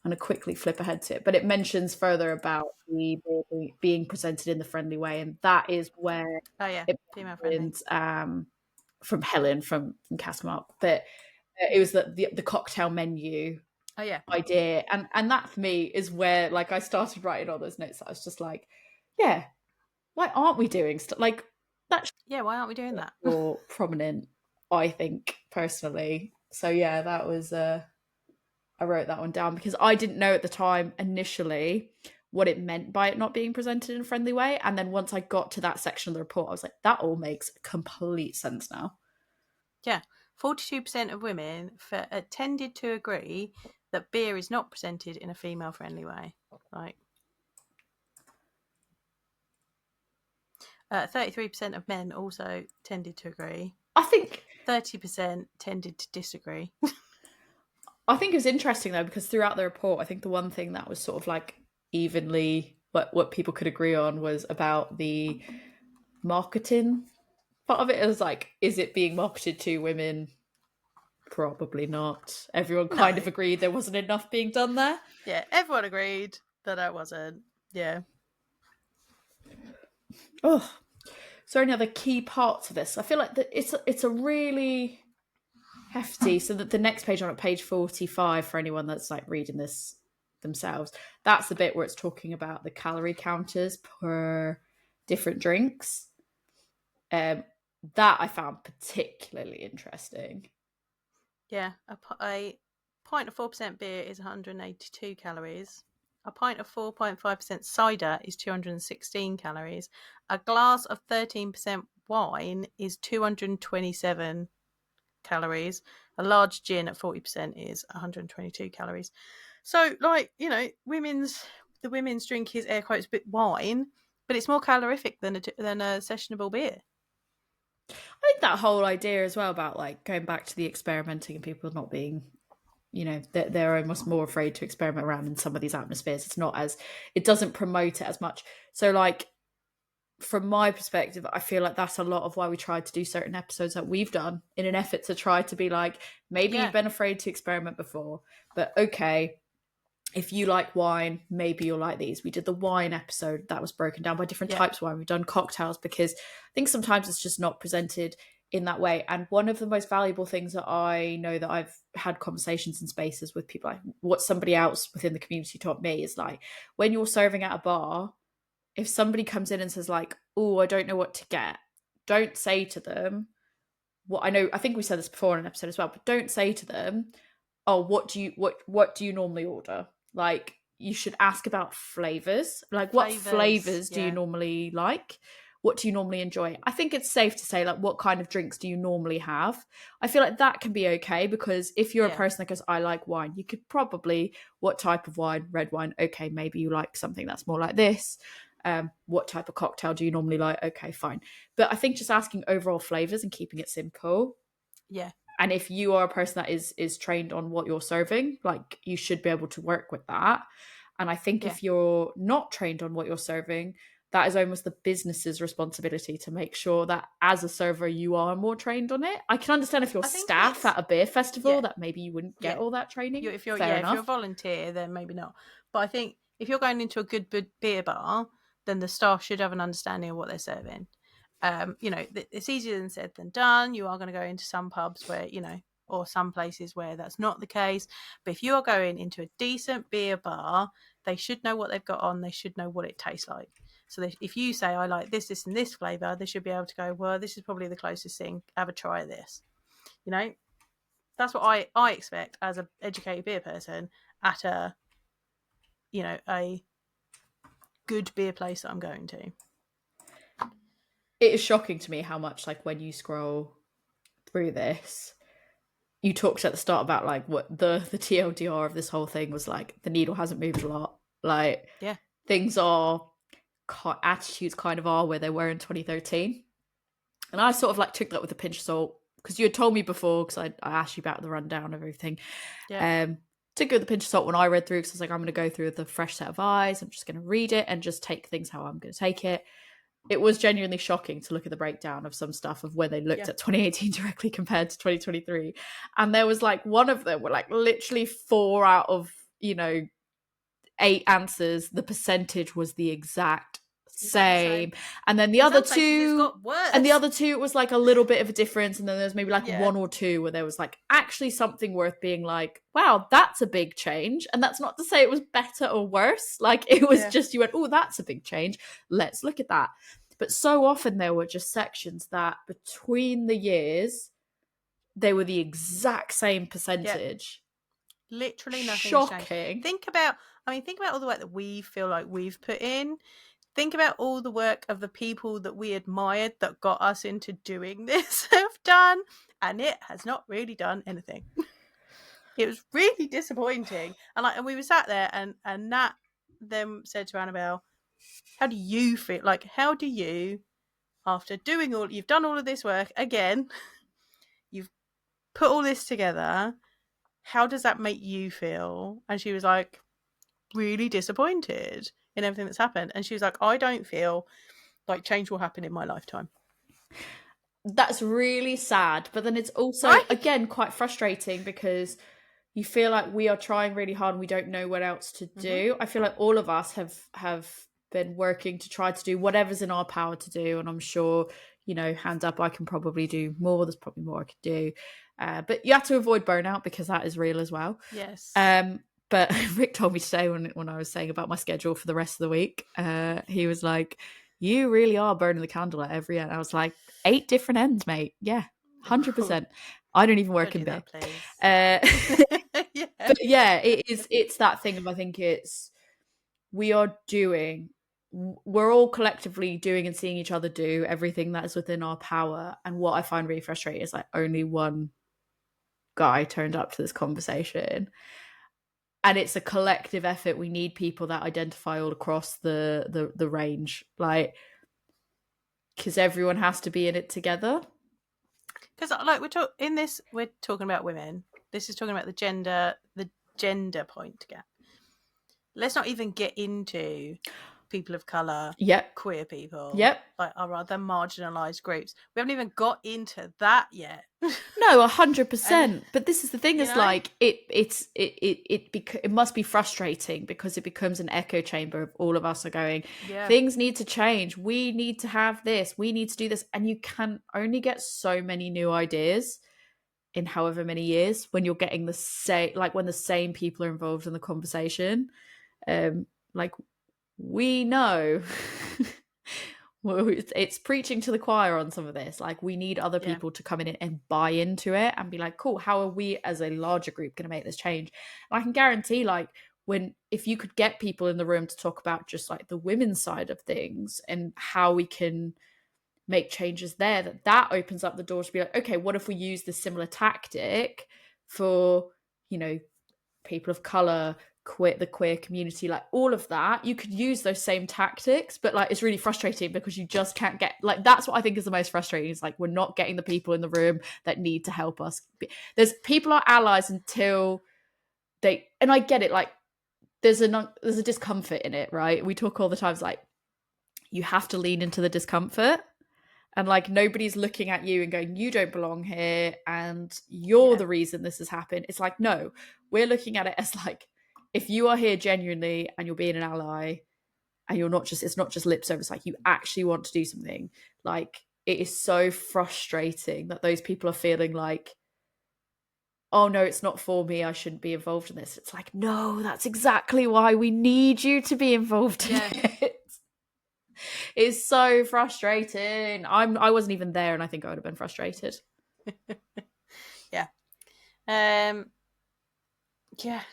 I'm going to quickly flip ahead to it, but it mentions further about the being presented in the friendly way, and that is where it female friendly. From Helen from Caskmark, but it was the cocktail menu idea, and that for me is where like I started writing all those notes. I was just like, yeah, why aren't we doing stuff like that? Why aren't we doing that? More prominent, I think, personally. So yeah, that was I wrote that one down because I didn't know at the time initially what it meant by it not being presented in a friendly way, and then once I got to that section of the report, I was like, that all makes complete sense now. Yeah, 42% of women tended to agree that beer is not presented in a female-friendly way. Like 33% of men also tended to agree. I think 30% tended to disagree. I think it was interesting though because throughout the report, I think the one thing that was sort of like evenly what people could agree on was about the marketing part of it. It was like, is it being marketed to women? Probably not. Everyone kind of agreed there wasn't enough being done there. Yeah, everyone agreed that it wasn't. Yeah. Oh, is there any other key parts of this? I feel like it's a really hefty. So that the next page on page 45 for anyone that's like reading this themselves, that's the bit where it's talking about the calorie counters per different drinks. That I found particularly interesting. Yeah, a pint of 4% beer is 182 calories. A pint of 4.5% cider is 216 calories. A glass of 13% wine is 227 calories. A large gin at 40% is 122 calories. So, like, you know, the women's drink is air quotes bit wine, but it's more calorific than a sessionable beer. I think that whole idea as well about like going back to the experimenting and people not being, you know, they're almost more afraid to experiment around in some of these atmospheres. It doesn't promote it as much. So like from my perspective, I feel like that's a lot of why we tried to do certain episodes that we've done in an effort to try to be like, maybe you've been afraid to experiment before, but okay, if you like wine, maybe you'll like these. We did the wine episode that was broken down by different types of wine. We've done cocktails because I think sometimes it's just not presented in that way. And one of the most valuable things that I know that I've had conversations in spaces with people, like what somebody else within the community taught me is like, when you're serving at a bar, if somebody comes in and says like, oh, I don't know what to get, don't say to them, I think we said this before in an episode as well, but don't say to them, oh, what do you normally order? Like, you should ask about flavors. Like, what flavors do you normally like? What do you normally enjoy? I think it's safe to say, like, what kind of drinks do you normally have? I feel like that can be okay because if you're a person that goes, I like wine, you could probably, what type of wine? Red wine. Okay, maybe you like something that's more like this. What type of cocktail do you normally like? Okay, fine. But I think just asking overall flavors and keeping it simple. Yeah. And if you are a person that is trained on what you're serving, like you should be able to work with that. And I think if you're not trained on what you're serving, that is almost the business's responsibility to make sure that as a server, you are more trained on it. I can understand if you're staff at a beer festival that maybe you wouldn't get all that training. If you're a volunteer, then maybe not. But I think if you're going into a good beer bar, then the staff should have an understanding of what they're serving. You know, it's easier than said than done. You are going to go into some pubs where, you know, or some places where that's not the case. But if you are going into a decent beer bar, they should know what they've got on. They should know what it tastes like. So if you say, I like this, this, and this flavour, they should be able to go, well, this is probably the closest thing. Have a try of this. You know, that's what I expect as an educated beer person at a a good beer place that I'm going to. It is shocking to me how much, like, when you scroll through this, you talked at the start about like what the TLDR of this whole thing was, like the needle hasn't moved a lot. Like, Yeah. things are, attitudes kind of are where they were in 2013. And I sort of like took that with a pinch of salt, because you had told me before, because I asked you about the rundown of everything. Yeah. Took it with a pinch of salt when I read through, because I was like, I'm going to go through with a fresh set of eyes. I'm just going to read it and just take things how I'm going to take it. It was genuinely shocking to look at the breakdown of some stuff of where they looked at 2018 directly compared to 2023. And there was like one of them were like literally 4 out of, 8 answers. The percentage was the exact same. And then the other two, it was like a little bit of a difference. And then there's maybe like 1 or 2 where there was like actually something worth being like, wow, that's a big change. And that's not to say it was better or worse. Like, it was just, you went, oh, that's a big change. Let's look at that. But so often there were just sections that between the years, they were the exact same percentage. Literally nothing. Shocking. Think about all the work that we feel like we've put in. Think about all the work of the people that we admired that got us into doing this have done, and it has not really done anything. It was really disappointing. And we were sat there, and Nat then said to Annabelle, how do you feel? Like, how do you, after you've done all of this work again, you've put all this together, how does that make you feel? And she was like, really disappointed in everything that's happened. And she was like, I don't feel like change will happen in my lifetime. That's really sad. But then it's also, again, quite frustrating, because you feel like we are trying really hard and we don't know what else to do. I feel like all of us have been working to try to do whatever's in our power to do. And I'm sure, hands up, I can probably do more. There's probably more I could do. But you have to avoid burnout, because that is real as well. Yes. But Rick told me today when I was saying about my schedule for the rest of the week, he was like, you really are burning the candle at every end. I was like, 8 different ends, mate. Yeah, 100%. I don't even work in beer. But yeah, it's that thing of, I think we're all collectively doing and seeing each other do everything that is within our power. And what I find really frustrating is like only one guy turned up to this conversation. And it's a collective effort. We need people that identify all across the range, like, because everyone has to be in it together. Because like we're talking about women. This is talking about the gender point gap. Let's not even get into people of colour, queer people, like our other marginalised groups. We haven't even got into that yet. No, 100%. But this is the thing: is like it must be frustrating, because it becomes an echo chamber of all of us are going, things need to change. We need to have this. We need to do this, and you can only get so many new ideas in however many years when you're getting the same, like when the same people are involved in the conversation. Like, we know well, it's preaching to the choir on some of this. Like, we need other people to come in and buy into it and be like, cool, how are we as a larger group going to make this change? And I can guarantee, like, if you could get people in the room to talk about just like the women's side of things and how we can make changes there, that opens up the door to be like, okay, what if we use this similar tactic for, people of color, the queer community, like all of that. You could use those same tactics, but like, it's really frustrating because you just can't get, like, that's what I think is the most frustrating, is like, we're not getting the people in the room that need to help us. There's people are allies until they, and I get it, like, there's a discomfort in it, right? We talk all the time, like, you have to lean into the discomfort. And like, nobody's looking at you and going, you don't belong here and you're the reason this has happened. It's like, no, we're looking at it as like, if you are here genuinely and you're being an ally and you're not just, it's not just lip service, like, you actually want to do something. Like, it is so frustrating that those people are feeling like, oh no, it's not for me, I shouldn't be involved in this. It's like, no, that's exactly why we need you to be involved in it. It's so frustrating. I wasn't even there, and I think I would have been frustrated. Yeah,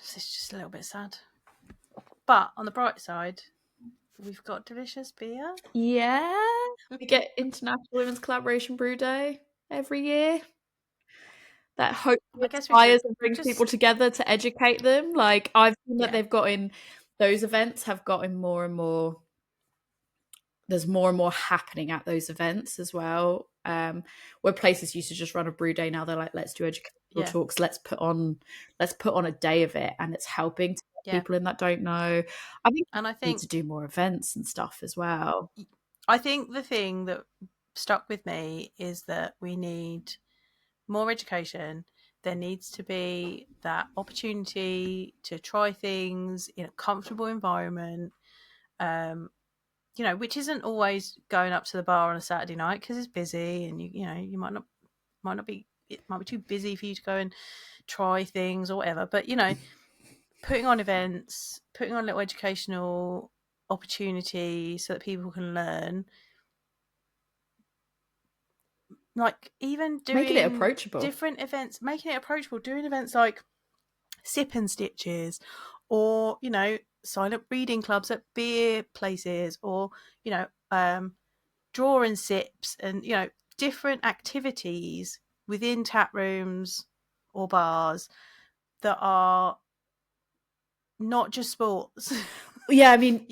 it's just a little bit sad. But on the bright side, we've got delicious beer. Yeah. We get International Women's Collaboration Brew Day every year. That hopefully I guess we inspires should and brings people just together to educate them. Like, I've seen that yeah, they've gotten, those events have gotten more and more, there's more and more happening at those events as well. Where places used to just run a brew day, now they're like, let's do educational talks, let's put on a day of it, and it's helping to get yeah. people in that don't know. I think And I we need to think do more events and stuff as well. the thing that stuck with me is that we need more education. There needs to be that opportunity to try things in a comfortable environment. Which isn't always going up to the bar on a Saturday night because it's busy, and you might not be, it might be too busy for you to go and try things or whatever. But putting on events, putting on little educational opportunities so that people can learn, like even Making it doing approachable. different events, making it approachable, doing events like sip and stitches, or silent reading clubs at beer places, or draw and sips, and different activities within tap rooms or bars that are not just sports. Yeah, I mean,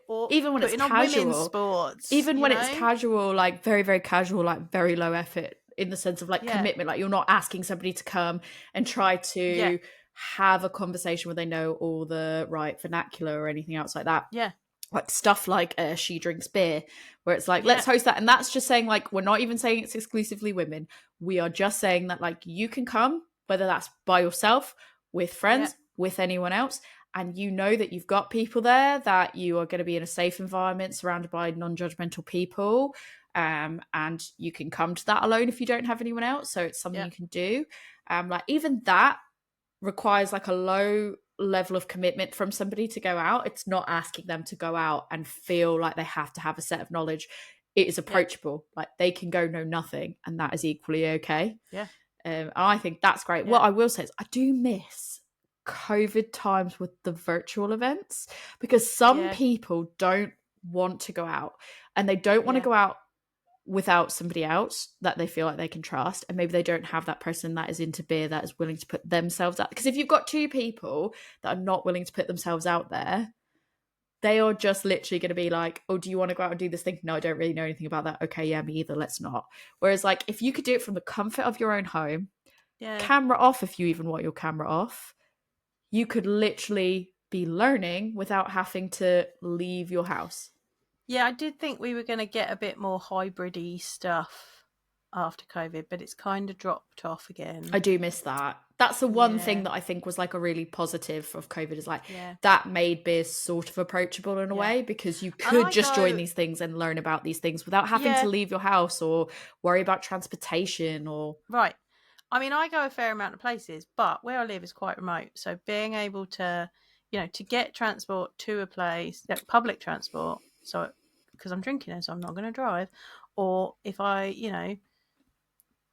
Or even when it's putting on women's casual, sports, like very, very casual, like very low effort in the sense of like commitment, like you're not asking somebody to come and try to have a conversation where they know all the right vernacular or anything else like that. Yeah. Like stuff like She Drinks Beer, where it's like, let's host that. And that's just saying, like, we're not even saying it's exclusively women. We are just saying that, like, you can come, whether that's by yourself, with friends, with anyone else, and you know that you've got people there, that you are going to be in a safe environment surrounded by non-judgmental people, and you can come to that alone if you don't have anyone else. So it's something you can do. Like, even that requires like a low level of commitment from somebody to go out. It's not asking them to go out and feel like they have to have a set of knowledge. It is approachable. Like, they can go know nothing, and that is equally okay. I think that's great. What I will say is I do miss COVID times with the virtual events, because some people don't want to go out, and they don't want to go out without somebody else that they feel like they can trust, and maybe they don't have that person that is into beer that is willing to put themselves out. Because if you've got two people that are not willing to put themselves out there, they are just literally going to be like, oh, do you want to go out and do this thing? No, I don't really know anything about that. Okay, yeah, me either, let's not. Whereas like if you could do it from the comfort of your own home, camera off, if you even want your camera off, you could literally be learning without having to leave your house. Yeah, I did think we were going to get a bit more hybrid-y stuff after COVID, but it's kind of dropped off again. I do miss that. That's the one thing that I think was like a really positive of COVID, is like that made beer sort of approachable in a way, because you could just join these things and learn about these things without having to leave your house or worry about transportation or... Right. I mean, I go a fair amount of places, but where I live is quite remote. So being able to, to get transport to a place, public transport, so because I'm drinking it, so I'm not going to drive, or if I,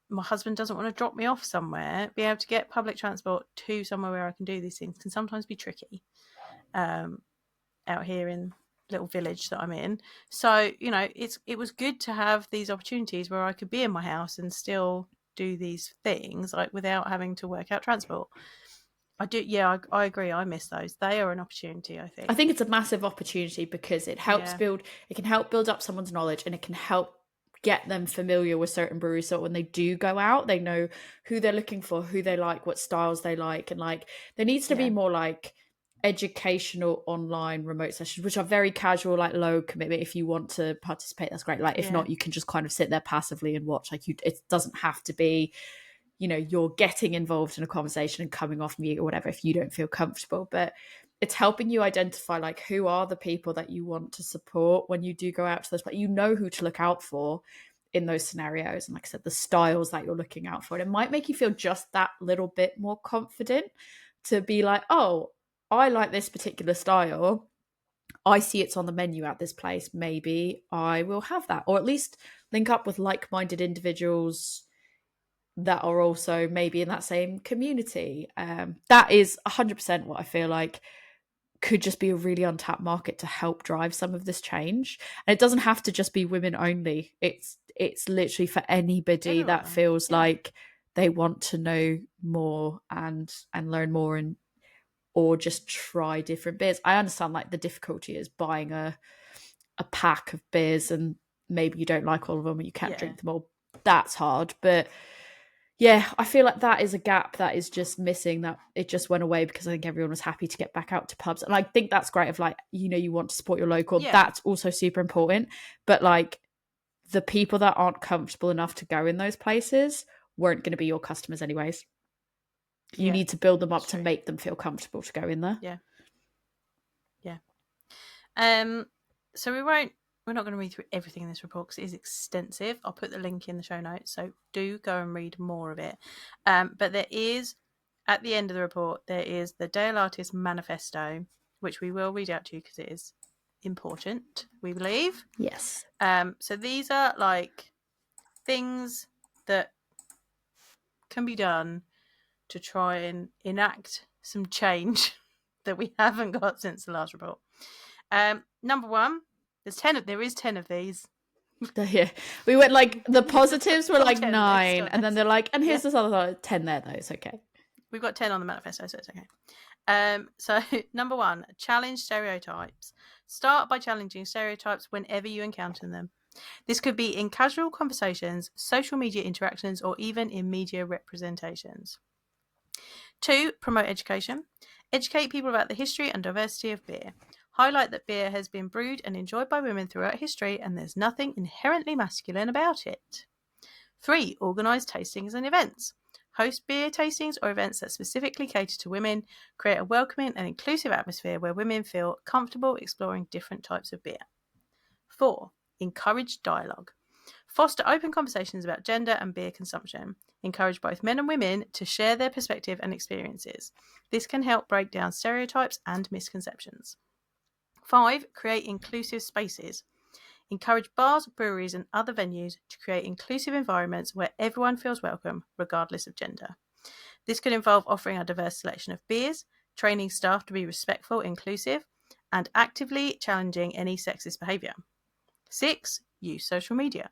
my husband doesn't want to drop me off somewhere, be able to get public transport to somewhere where I can do these things can sometimes be tricky out here in little village that I'm in. So, it was good to have these opportunities where I could be in my house and still do these things, like without having to work out transport. I do. Yeah, I agree. I miss those. They are an opportunity, I think. I think it's a massive opportunity because it helps it can help build up someone's knowledge, and it can help get them familiar with certain breweries, so when they do go out, they know who they're looking for, who they like, what styles they like. And like there needs to be more like educational online remote sessions, which are very casual, like low commitment. If you want to participate, that's great. Like if not, you can just kind of sit there passively and watch. Like it doesn't have to be, you're getting involved in a conversation and coming off mute or whatever if you don't feel comfortable. But it's helping you identify like who are the people that you want to support when you do go out to those, but you know who to look out for in those scenarios. And like I said, the styles that you're looking out for, and it might make you feel just that little bit more confident to be like, oh, I like this particular style, I see it's on the menu at this place, maybe I will have that, or at least link up with like-minded individuals that are also maybe in that same community. That is 100% what I feel like could just be a really untapped market to help drive some of this change. And it doesn't have to just be women only. It's literally for anybody that Everyone. feels Yeah. like they want to know more and learn more, and or just try different beers. I understand like the difficulty is buying a pack of beers and maybe you don't like all of them and you can't drink them all. That's hard. But yeah, I feel like that is a gap that is just missing, that it just went away because I think everyone was happy to get back out to pubs. And I think that's great, of like, you know, you want to support your local. Yeah. That's also super important. But like the people that aren't comfortable enough to go in those places weren't going to be your customers anyways. You need to build them up to make them feel comfortable to go in there. Yeah. So we're not going to read through everything in this report because it is extensive. I'll put the link in the show notes, so do go and read more of it. But there is, at the end of the report, there is the Dea Latis Manifesto, which we will read out to you because it is important, we believe. Yes. So these are like things that can be done to try and enact some change that we haven't got since the last report. Number one, there is 10 of these. Yeah, we went like the positives were like 9, and then they're like, and here's this other 10 there though. It's okay. We've got 10 on the manifesto, so it's okay. So number one, challenge stereotypes. Start by challenging stereotypes whenever you encounter them. This could be in casual conversations, social media interactions, or even in media representations. 2, promote education. Educate people about the history and diversity of beer. Highlight that beer has been brewed and enjoyed by women throughout history, and there's nothing inherently masculine about it. 3, organise tastings and events. Host beer tastings or events that specifically cater to women. Create a welcoming and inclusive atmosphere where women feel comfortable exploring different types of beer. 4, encourage dialogue. Foster open conversations about gender and beer consumption. Encourage both men and women to share their perspective and experiences. This can help break down stereotypes and misconceptions. 5, create inclusive spaces. Encourage bars, breweries, and other venues to create inclusive environments where everyone feels welcome, regardless of gender. This could involve offering a diverse selection of beers, training staff to be respectful, inclusive, and actively challenging any sexist behaviour. 6, use social media.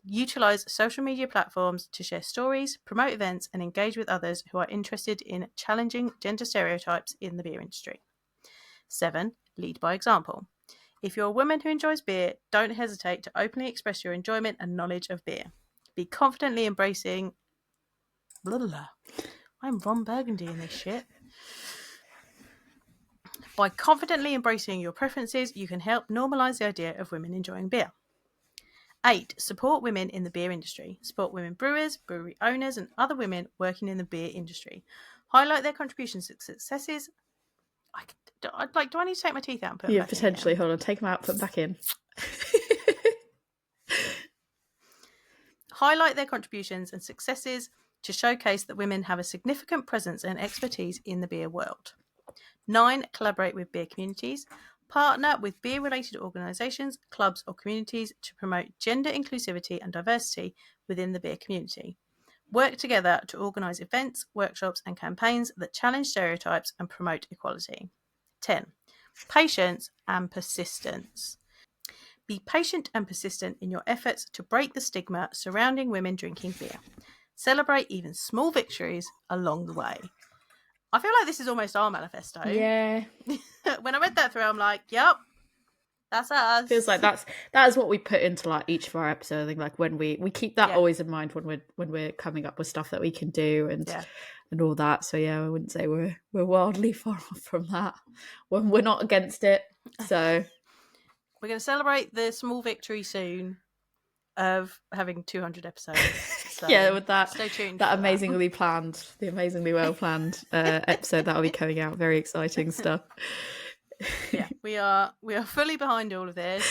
Utilise social media platforms to share stories, promote events, and engage with others who are interested in challenging gender stereotypes in the beer industry. 7, lead by example. If you're a woman who enjoys beer, don't hesitate to openly express your enjoyment and knowledge of beer. Be confidently embracing... Blah, blah, blah. I'm Ron Burgundy in this shit. By confidently embracing your preferences, you can help normalise the idea of women enjoying beer. 8, support women in the beer industry. Support women brewers, brewery owners, and other women working in the beer industry. Highlight their contributions and successes. Do I need to take my teeth out and put them back potentially. in? Hold on, take them out, put them back in. Highlight their contributions and successes to showcase that women have a significant presence and expertise in the beer world. 9, collaborate with beer communities. Partner with beer-related organisations, clubs or communities to promote gender inclusivity and diversity within the beer community. Work together to organise events, workshops and campaigns that challenge stereotypes and promote equality. 10, patience and persistence. Be patient and persistent in your efforts to break the stigma surrounding women drinking beer. Celebrate even small victories along the way. I feel like this is almost our manifesto. Yeah. When I read that through, I'm like, yep, that's us. Feels like that is what we put into like each of our episodes. I think like when we keep that always in mind when we're coming up with stuff that we can do and all that. So yeah, I wouldn't say we're wildly far off from that. When we're not against it. So we're going to celebrate the small victory soon of having 200 episodes. So yeah, with that, stay tuned. The amazingly well planned episode that will be coming out. Very exciting stuff. Yeah, we are fully behind all of this.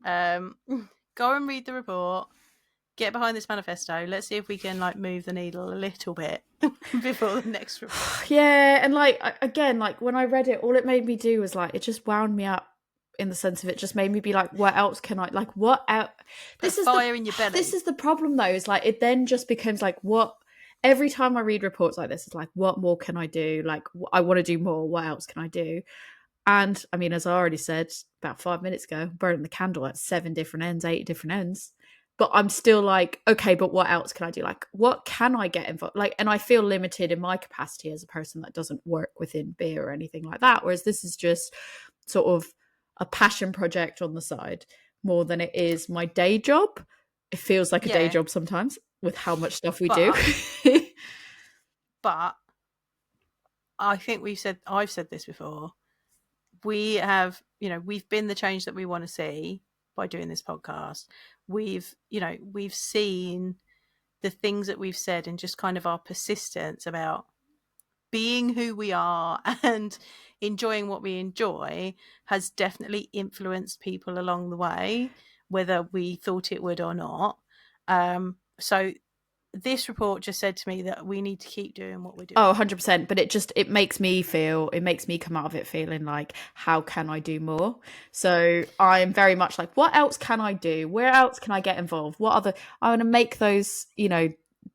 Go and read the report. Get behind this manifesto. Let's see if we can like move the needle a little bit before the next report. Yeah, and like again, like when I read it, all it made me do was like it just wound me up. In the sense of it just made me be like, what else can I like? What else? This is fire in your belly. This is the problem, though. Is like it then just becomes like what? Every time I read reports like this, it's like, what more can I do? Like I want to do more. What else can I do? And I mean, as I already said about 5 minutes ago, burning the candle at 7 different ends, 8 different ends. But I'm still like, okay, but what else can I do? Like, what can I get involved? Like, and I feel limited in my capacity as a person that doesn't work within beer or anything like that. Whereas this is just sort of a passion project on the side more than it is my day job. It feels like a day job sometimes with how much stuff we do. But I think I've said this before. We have, we've been the change that we want to see by doing this podcast. We've seen the things that we've said and just kind of our persistence about being who we are and enjoying what we enjoy has definitely influenced people along the way, whether we thought it would or not. So this report just said to me that we need to keep doing what we're doing. Oh, 100%. But it makes me come out of it feeling like, how can I do more? So I'm very much like, what else can I do? Where else can I get involved? I want to make those,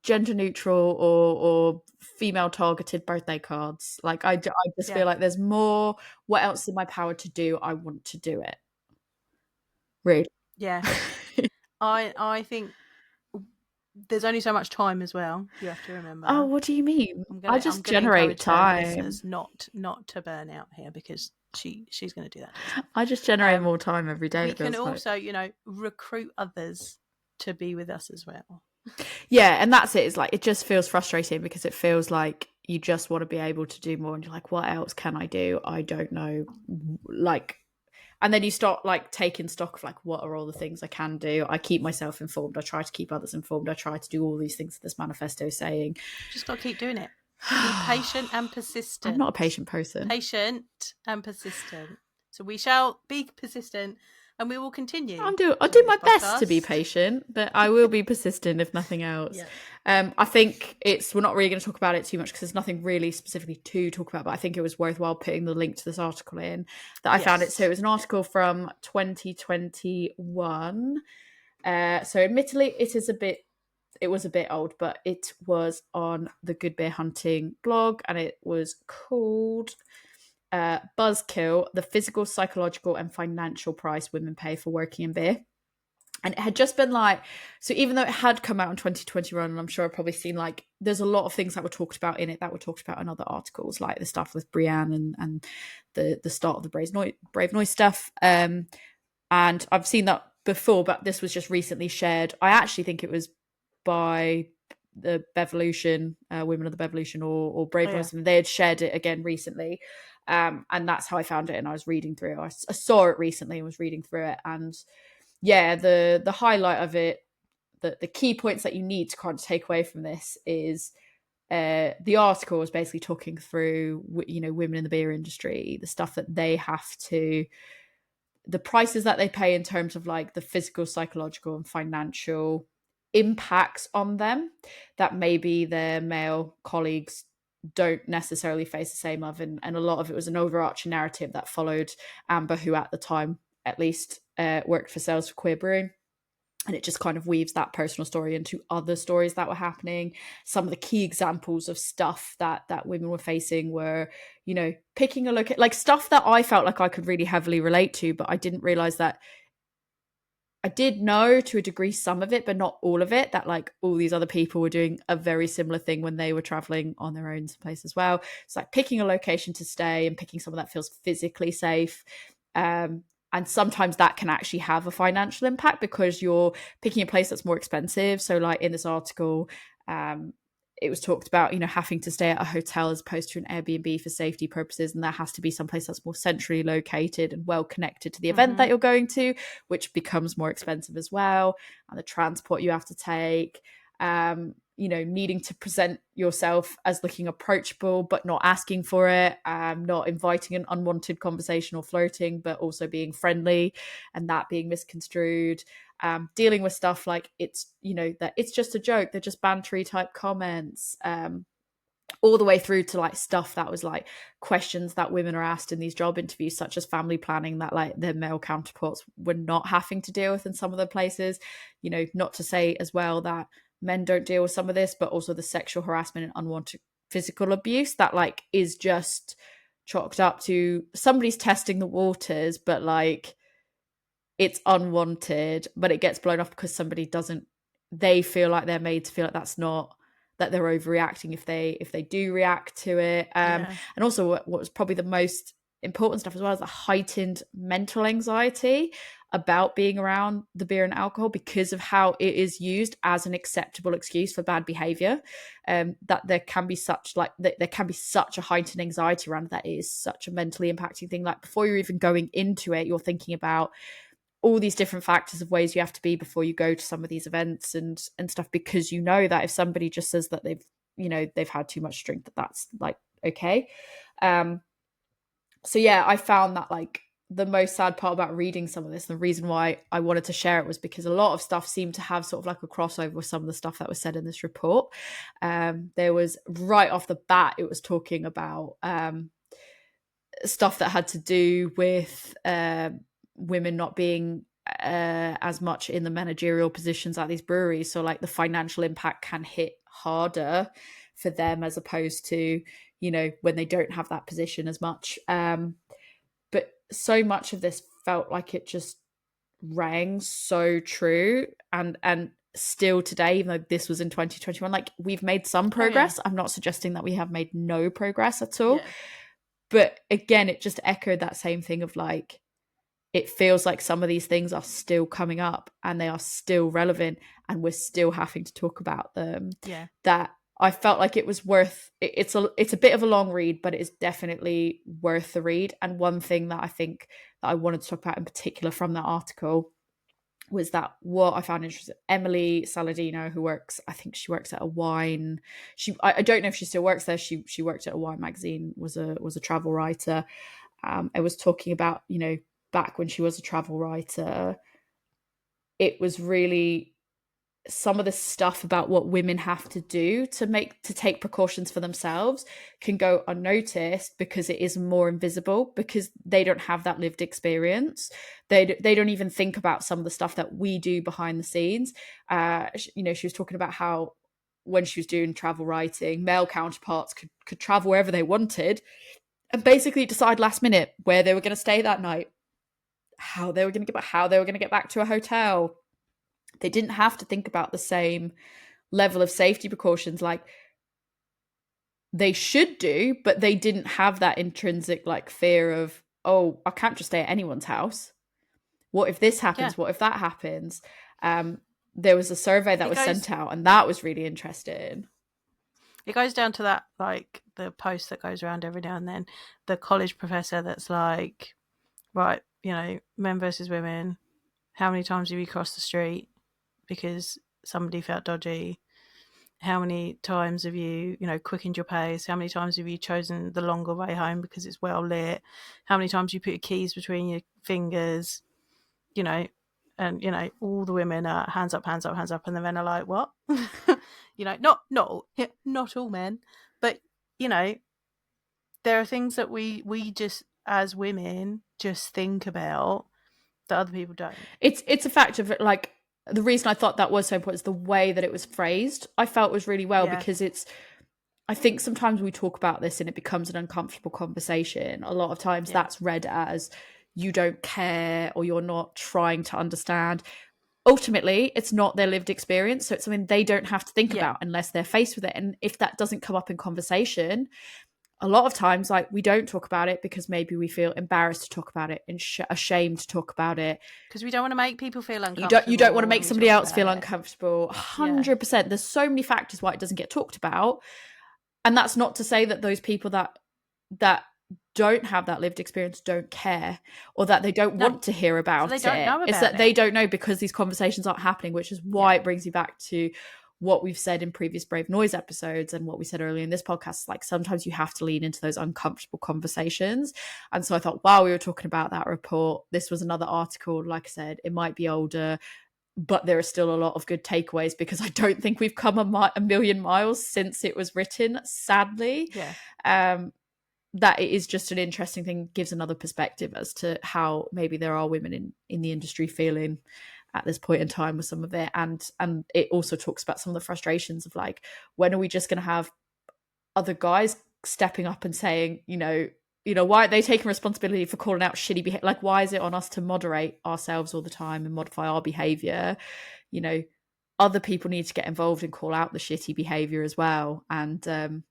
gender neutral or female targeted birthday cards. Like I just feel like there's more. What else in my power to do? I want to do it. Really? Yeah. I think there's only so much time as well. You have to remember. Oh, what do you mean? I just generate time. Not to burn out here, because she's going to do that. I just generate more time every day. We can also, recruit others to be with us as well. Yeah, and that's it. It's like, it just feels frustrating because it feels like you just want to be able to do more, and you're like, what else can I do? I don't know. Like, and then you start like taking stock of like, what are all the things I can do? I keep myself informed. I try to keep others informed. I try to do all these things that this manifesto is saying. Just got to keep doing it. Be patient and persistent. I'm not a patient person. Patient and persistent. So we shall be persistent, and we will continue. I'll do my best to be patient, but I will be persistent if nothing else. I think we're not really going to talk about it too much because there's nothing really specifically to talk about, but I think it was worthwhile putting the link to this article in that I found it. So it was an article from 2021. So admittedly, it was a bit old, but it was on the Good Beer Hunting blog, and it was called Buzzkill: The Physical, Psychological and Financial Price Women Pay for Working in Beer. And it had just been like, so even though it had come out in 2021, and I'm sure I've probably seen like, there's a lot of things that were talked about in it that were talked about in other articles, like the stuff with Brienne and the start of the Brave Noise stuff. And I've seen that before, but this was just recently shared. I actually think it was by the Bevolution, Women of the Bevolution or Brave Noise, and they had shared it again recently. And that's how I found it, and I was reading through it. I saw it recently and was reading through it, and yeah, the highlight of it, the key points that you need to kind of take away from this is the article is basically talking through, women in the beer industry, the stuff that they have to, the prices that they pay in terms of like the physical, psychological and financial impacts on them that maybe their male colleagues don't necessarily face the same of, and a lot of it was an overarching narrative that followed Amber, who at the time at least worked for sales for Queer Brewing, and it just kind of weaves that personal story into other stories that were happening. Some of the key examples of stuff that women were facing were, picking a look at like stuff that I felt like I could really heavily relate to, but I didn't realize that I did know to a degree some of it, but not all of it, that like all these other people were doing a very similar thing when they were traveling on their own place as well. It's like picking a location to stay and picking somewhere that feels physically safe. And sometimes that can actually have a financial impact because you're picking a place that's more expensive. So like in this article, it was talked about, having to stay at a hotel as opposed to an Airbnb for safety purposes. And that has to be someplace that's more centrally located and well connected to the event that you're going to, which becomes more expensive as well. And the transport you have to take, needing to present yourself as looking approachable, but not asking for it, not inviting an unwanted conversation or flirting, but also being friendly and that being misconstrued. Dealing with stuff like it's, that it's just a joke, they're just bantery type comments, all the way through to like stuff that was like questions that women are asked in these job interviews, such as family planning, that like their male counterparts were not having to deal with in some of the places. Not to say as well that men don't deal with some of this, but also the sexual harassment and unwanted physical abuse that like is just chalked up to somebody's testing the waters, but like it's unwanted, but it gets blown off because somebody doesn't, they feel like they're made to feel like that's not, that they're overreacting if they do react to it. And also what was probably the most important stuff as well is the heightened mental anxiety about being around the beer and alcohol because of how it is used as an acceptable excuse for bad behavior. That there can be such a heightened anxiety around that. It is such a mentally impacting thing. Like before you're even going into it, you're thinking about all these different factors of ways you have to be before you go to some of these events and stuff, because you know that if somebody just says that they've had too much drink, that's like okay. So yeah, I found that like the most sad part about reading some of this, the reason why I wanted to share it, was because a lot of stuff seemed to have sort of like a crossover with some of the stuff that was said in this report. There was, right off the bat, it was talking about stuff that had to do with women not being as much in the managerial positions at these breweries. So like the financial impact can hit harder for them as opposed to, when they don't have that position as much. But so much of this felt like it just rang so true. And still today, even though this was in 2021, like we've made some progress. I'm not suggesting that we have made no progress at all. But again, it just echoed that same thing of like, it feels like some of these things are still coming up and they are still relevant and we're still having to talk about them. That I felt like it was worth, it's a bit of a long read, but it is definitely worth the read. And one thing that I think that I wanted to talk about in particular from that article was that what I found interesting, Emily Saladino, who works, I think she works at a wine, I don't know if she still works there, she worked at a wine magazine, was a travel writer. I was talking about, back when she was a travel writer, it was really some of the stuff about what women have to do to take precautions for themselves can go unnoticed because it is more invisible, because they don't have that lived experience. They don't even think about some of the stuff that we do behind the scenes. She was talking about how when she was doing travel writing, male counterparts could travel wherever they wanted and basically decide last minute where they were going to stay that night, how they were going to get back to a hotel. They didn't have to think about the same level of safety precautions like they should do, but they didn't have that intrinsic like fear of, oh, I can't just stay at anyone's house. What if this happens? What if that happens? There was a survey that was sent out and that was really interesting. It goes down to that, like the post that goes around every now and then, the college professor that's like, right, men versus women, how many times have you crossed the street because somebody felt dodgy? How many times have you, quickened your pace? How many times have you chosen the longer way home because it's well lit? How many times you put your keys between your fingers? And all the women are hands up, hands up, hands up, and the men are like, what? Not all men, but there are things that we just as women just think about that other people don't. It's a fact of it, like the reason I thought that was so important is the way that it was phrased. I felt was really well because I think sometimes we talk about this and it becomes an uncomfortable conversation. A lot of times that's read as you don't care or you're not trying to understand. Ultimately, it's not their lived experience. So it's something they don't have to think about unless they're faced with it. And if that doesn't come up in conversation, a lot of times, like, we don't talk about it because maybe we feel embarrassed to talk about it and ashamed to talk about it. Because we don't want to make people feel uncomfortable. You don't want to make somebody else feel uncomfortable. 100%. There's so many factors why it doesn't get talked about. And that's not to say that those people that don't have that lived experience don't care or that they don't want to hear about it. It's that they don't know because these conversations aren't happening, which is why it brings you back to what we've said in previous Brave Noise episodes and what we said earlier in this podcast. Like, sometimes you have to lean into those uncomfortable conversations. And so I thought, while we were talking about that report, this was another article. Like I said, it might be older, but there are still a lot of good takeaways because I don't think we've come a million miles since it was written, sadly. That it is just an interesting thing, gives another perspective as to how maybe there are women in the industry feeling at this point in time with some of it. And it also talks about some of the frustrations of, like, when are we just going to have other guys stepping up and saying, you know, why aren't they taking responsibility for calling out shitty behavior? Like, why is it on us to moderate ourselves all the time and modify our behavior? You know, other people need to get involved and call out the shitty behavior as well. And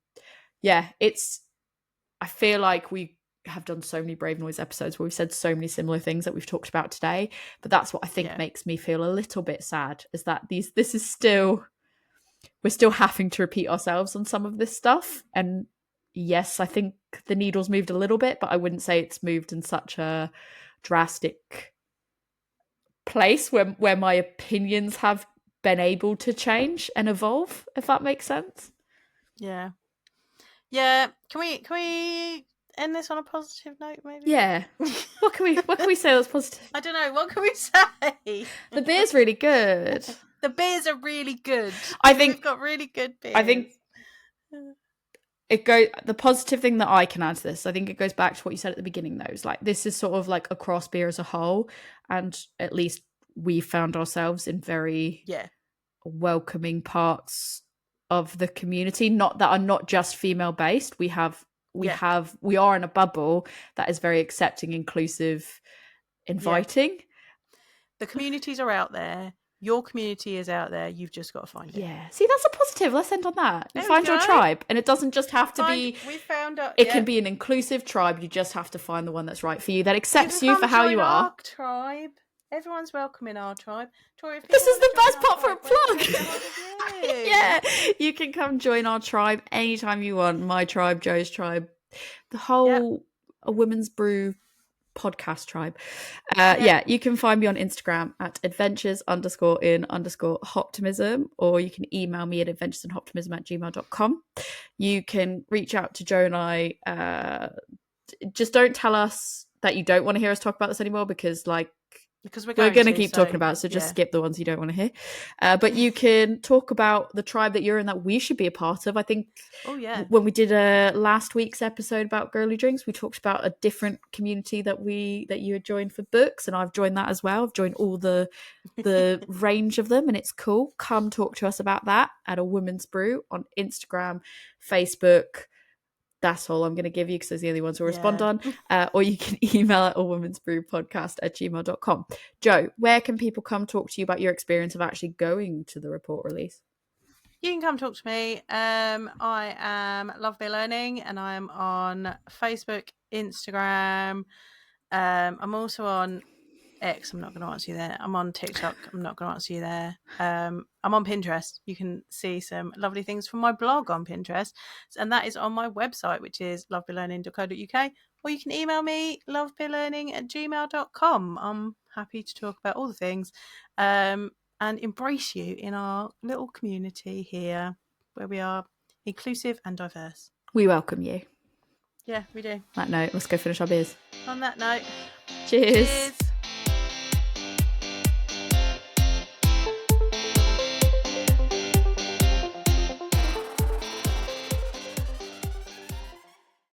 yeah, I feel like we have done so many Brave Noise episodes where we've said so many similar things that we've talked about today, but that's what I think makes me feel a little bit sad, is that this is still, we're still having to repeat ourselves on some of this stuff. And yes, I think the needle's moved a little bit, but I wouldn't say it's moved in such a drastic place where my opinions have been able to change and evolve, if that makes sense. Yeah. Can we end this on a positive note, maybe? Yeah. What can we say that's positive? I don't know. What can we say? The beer's really good. The beers are really good. I think we've got really good beers. I think the positive thing that I can add to this, I think it goes back to what you said at the beginning, though. Is like, this is sort of like across beer as a whole, and at least we found ourselves in very welcoming parts of the community, not that are not just female based. We are in a bubble that is very accepting, inclusive, inviting. The communities are out there. Your community is out there. You've just got to find it. Yeah. See, that's a positive. Let's end on that. You There find we your go. tribe. And it doesn't just have to be... We found out. It can be an inclusive tribe. You just have to find the one that's right for you, that accepts you for how you are. Our tribe. Everyone's welcome in our tribe. Tori, this is the best part for a plug. Yeah. You can come join our tribe anytime you want. My tribe, Joe's tribe. The whole A Women's Brew podcast tribe. You can find me on Instagram at adventures_in_hoptimism, or you can email me at adventuresinhoptimism@gmail.com. You can reach out to Joe and I. Just don't tell us that you don't want to hear us talk about this anymore, because we're going to keep talking about it, so just skip the ones you don't want to hear. But you can talk about the tribe that you're in that we should be a part of. I think when we did last week's episode about girly drinks, we talked about a different community that you had joined for books, and I've joined that as well. I've joined all the range of them, and it's cool. Come talk to us about that at A Women's Brew on Instagram, Facebook. That's all I'm going to give you, because those are the only ones we'll respond on. Or you can email at awomensbrewpodcast@gmail.com. Joe, where can people come talk to you about your experience of actually going to the report release? You can come talk to me. I am Love Beer Learning, and I'm on Facebook, Instagram. I'm also on X. I'm not going to answer you there. I'm on TikTok. I'm not going to answer you there. I'm on Pinterest. You can see some lovely things from my blog on Pinterest, and that is on my website, which is lovebeerlearning.co.uk, or you can email me lovebeerlearning@gmail.com. I'm happy to talk about all the things and embrace you in our little community here, where we are inclusive and diverse. We welcome you. Yeah, we do. On that note, let's go finish our beers. On that note, cheers.